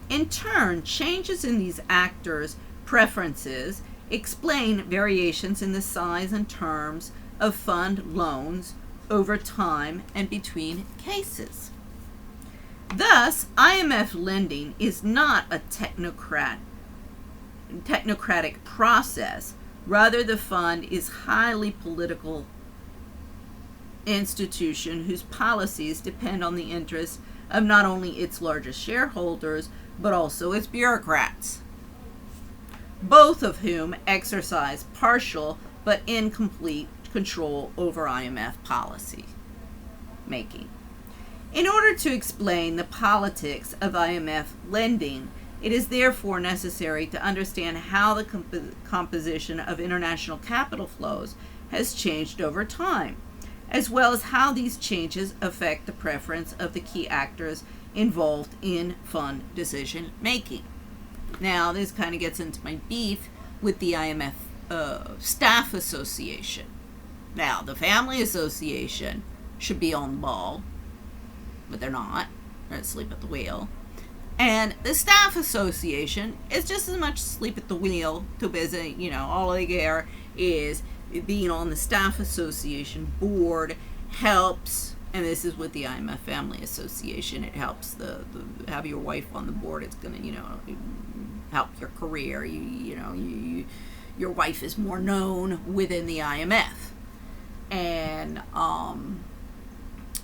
In turn, changes in these actors' preferences explain variations in the size and terms of fund loans over time and between cases. Thus, IMF lending is not a technocratic process. Rather, the fund is highly political institution whose policies depend on the interests of not only its largest shareholders, but also its bureaucrats, both of whom exercise partial but incomplete control over IMF policy making. In order to explain the politics of IMF lending, it is therefore necessary to understand how the composition of international capital flows has changed over time, as well as how these changes affect the preference of the key actors involved in fund decision making. Now, this kind of gets into my beef with the IMF Staff Association. Now, the Family Association should be on the ball, but they're not. They're asleep at the wheel. And the Staff Association is just as much asleep at the wheel, too busy, all they care is being on the Staff Association board helps, and this is with the IMF Family Association, it helps the have your wife on the board. It's going to, help your career. Your wife is more known within the IMF. And,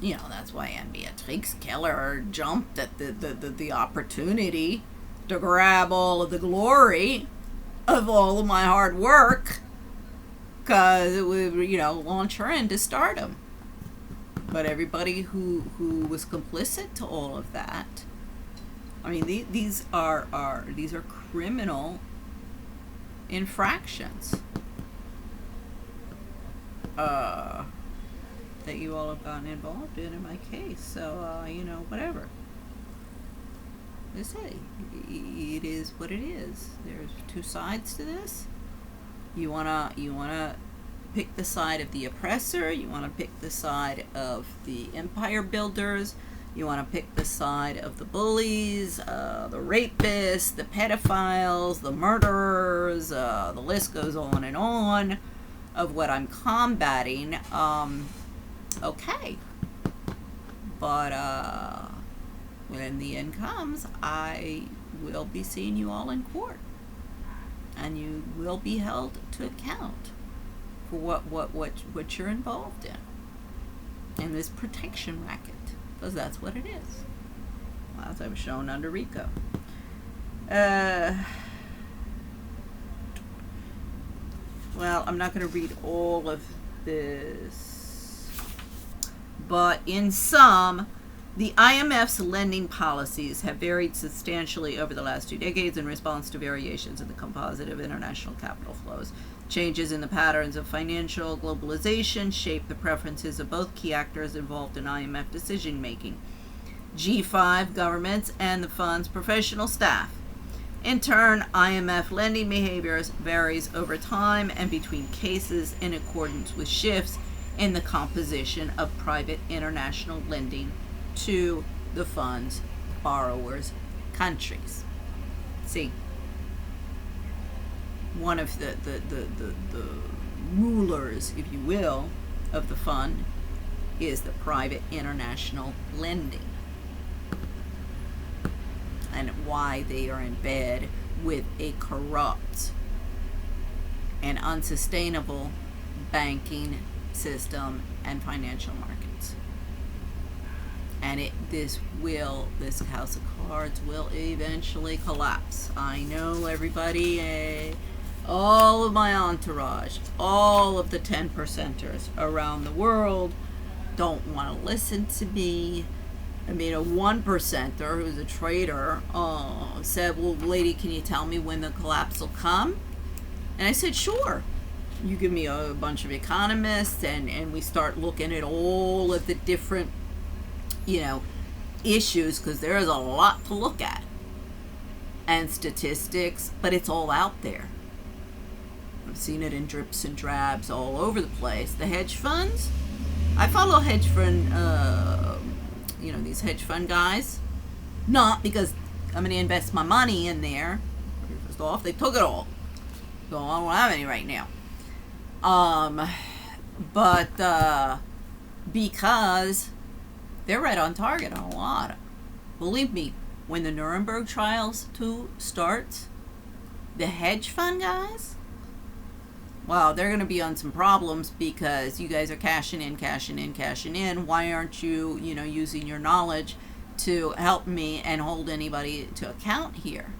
that's why Anne Beatrix Keller jumped at the opportunity to grab all of the glory of all of my hard work, because it would, launch her into stardom. But everybody who was complicit to all of that, I mean, these are criminal infractions that you all have gotten involved in my case. So you know, whatever. I say, it is what it is. There's two sides to this. You wanna pick the side of the oppressor. You wanna pick the side of the empire builders. You want to pick the side of the bullies, the rapists, the pedophiles, the murderers. The list goes on of what I'm combating. Okay, but when the end comes, I will be seeing you all in court, and you will be held to account for what you're involved in this protection racket, because that's what it is, as I've shown under RICO. Well, I'm not going to read all of this, but in sum, the IMF's lending policies have varied substantially over the last 2 decades in response to variations in the composite of international capital flows. Changes in the patterns of financial globalization shape the preferences of both key actors involved in IMF decision-making: G5 governments and the fund's professional staff. In turn, IMF lending behaviors varies over time and between cases in accordance with shifts in the composition of private international lending to the fund's borrowers' countries. See, one of the rulers, if you will, of the fund is the private international lending, and why they are in bed with a corrupt and unsustainable banking system and financial markets. And this house of cards will eventually collapse. I know everybody, all of my entourage, all of the 10%ers around the world don't want to listen to me. I mean, a 1%er who's a trader said, well, lady, can you tell me when the collapse will come? And I said, sure. You give me a bunch of economists, and we start looking at all of the different, issues, because there is a lot to look at, and statistics, but it's all out there. I've seen it in drips and drabs all over the place. The hedge funds, I follow hedge fund, these hedge fund guys, not because I'm going to invest my money in there. First off, they took it all, so I don't have any right now. But because they're right on target on a lot. Believe me, when the Nuremberg trials starts, the hedge fund guys, well, they're going to be on some problems, because you guys are cashing in. Why aren't you, using your knowledge to help me and hold anybody to account here?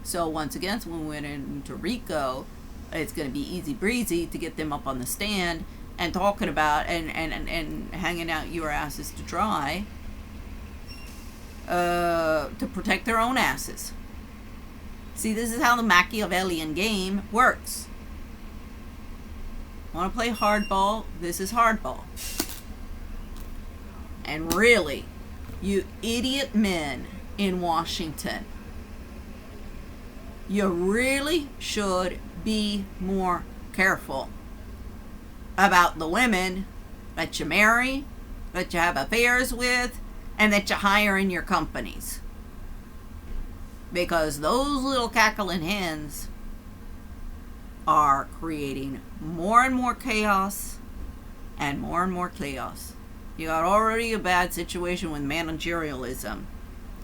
So once again, when we went into RICO, it's going to be easy breezy to get them up on the stand and talking about and hanging out your asses to dry to protect their own asses. See, this is how the Machiavellian game works. Want to play hardball? This is hardball. And really, you idiot men in Washington, you really should be more careful about the women that you marry, that you have affairs with, and that you hire in your companies. Because those little cackling hens are creating more and more chaos and more chaos. You got already a bad situation with managerialism,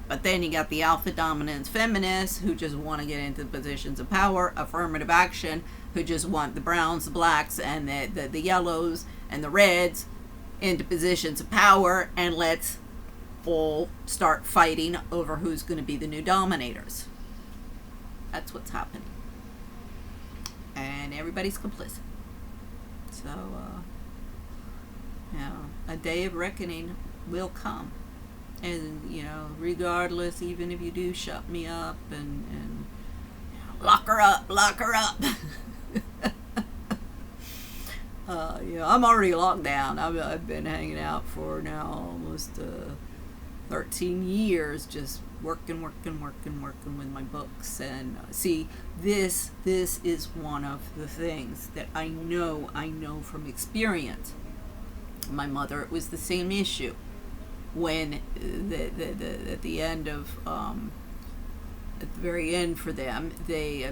but then you got the alpha dominance feminists who just want to get into positions of power, affirmative action, who just want the browns, the blacks, and the yellows and the reds into positions of power, and let's all start fighting over who's going to be the new dominators. That's what's happening. And everybody's complicit. So, You know, a day of reckoning will come. And, you know, regardless, even if you do shut me up and lock her up, lock her up. You know, I'm already locked down. I've been hanging out for now almost 13 years, just working with my books. And see, this is one of the things that I know from experience. My mother, it was the same issue when at the end of at the very end for them, they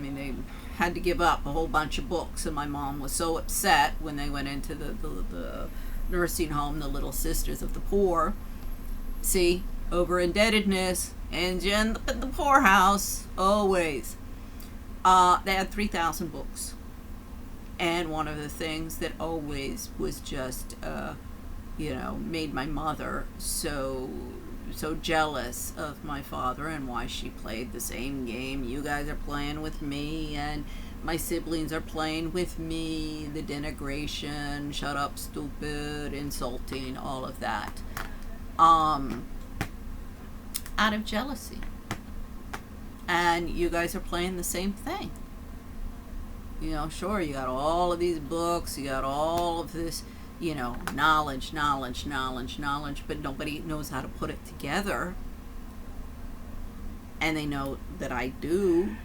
had to give up a whole bunch of books, and my mom was so upset when they went into the nursing home, the Little Sisters of the Poor. See, over indebtedness and in the poorhouse always. They had 3,000 books, and one of the things that always was just you know, made my mother so jealous of my father, and why she played the same game you guys are playing with me, and my siblings are playing with me, the denigration, shut up, stupid, insulting, all of that, out of jealousy. And you guys are playing the same thing. You know, sure, you got all of these books, you got all of this, you know, knowledge, but nobody knows how to put it together. And they know that I do.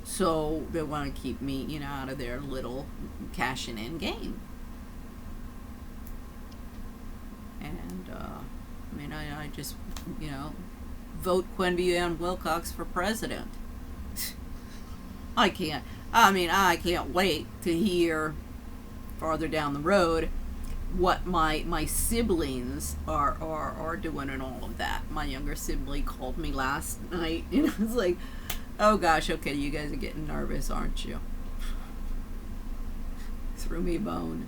So they want to keep me, you know, out of their little cashing in game. And, I just, you know, vote Quenville Wilcox for president. I can't wait to hear farther down the road what my siblings are doing and all of that. My younger sibling called me last night, and I was like, oh gosh, okay, you guys are getting nervous, aren't you? Threw me a bone.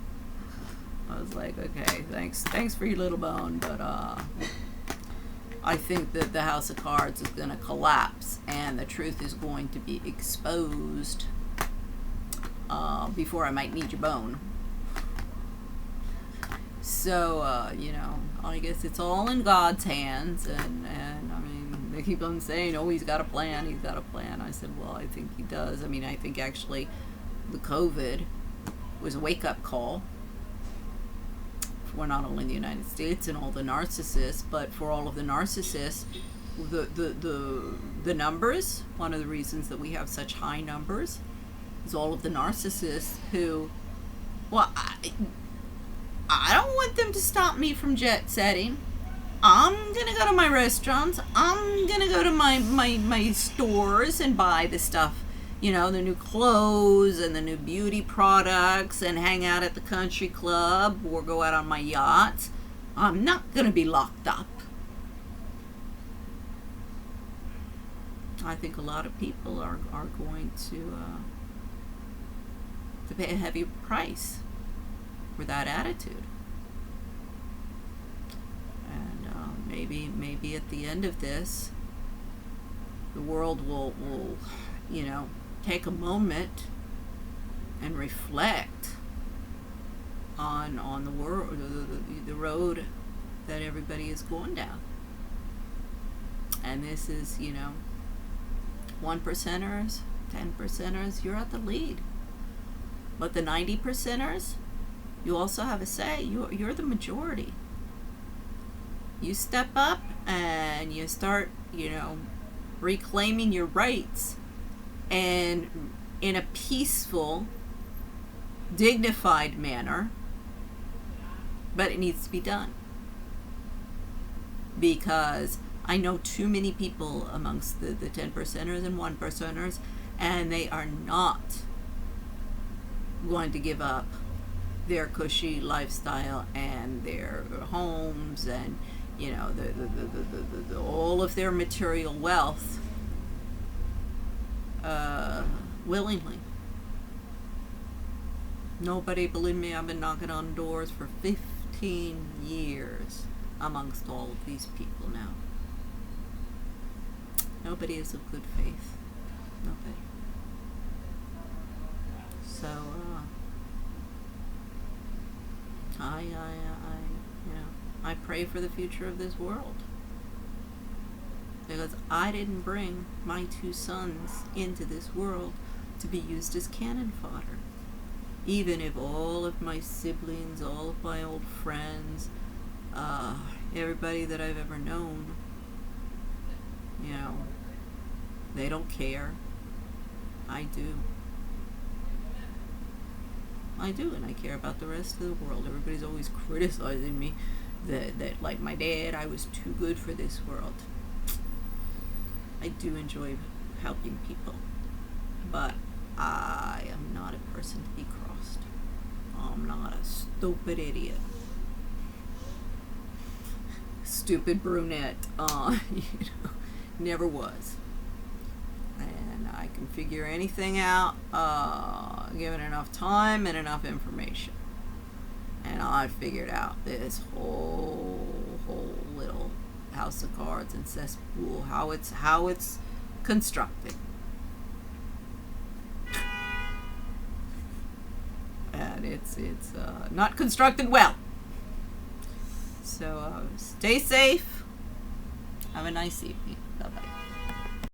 I was like, okay, thanks for your little bone, but I think that the House of Cards is going to collapse, and the truth is going to be exposed before I might need your bone. So, you know, I guess it's all in God's hands, and I mean, they keep on saying, oh, he's got a plan. I said, well, I think he does. I mean, I think actually the COVID was a wake-up call for not only the United States and all the narcissists, but for all of the narcissists, the numbers. One of the reasons that we have such high numbers is all of the narcissists who, well, I don't want them to stop me from jet setting. I'm gonna go to my restaurants. I'm gonna go to my stores and buy the stuff, you know, the new clothes and the new beauty products, and hang out at the country club or go out on my yachts. I'm not gonna be locked up. I think a lot of people are going to pay a heavy price for that attitude. And maybe at the end of this, the world will you know, take a moment and reflect on the world, the road that everybody is going down. And this is, you know, 1%ers, 10%ers, you're at the lead. But the 90%ers, you also have a say. You're the majority. You step up and you start, you know, reclaiming your rights, and in a peaceful, dignified manner. But it needs to be done, because I know too many people amongst the 10%ers and 1%ers, and they are not going to give up their cushy lifestyle and their homes and, you know, the all of their material wealth willingly. Nobody, believe me, I've been knocking on doors for 15 years amongst all of these people now. Nobody is of good faith. Nobody. So, I pray for the future of this world. Because I didn't bring my 2 sons into this world to be used as cannon fodder. Even if all of my siblings, all of my old friends, everybody that I've ever known, they don't care. I do. I do, and I care about the rest of the world. Everybody's always criticizing me that like my dad, I was too good for this world. I do enjoy helping people, but I am not a person to be crossed. I'm not a stupid idiot. Stupid brunette. Never was. And I can figure anything out, given enough time and enough information. And I figured out this whole little house of cards and cesspool, how it's constructed. And it's not constructed well. So stay safe. Have a nice evening. Bye-bye.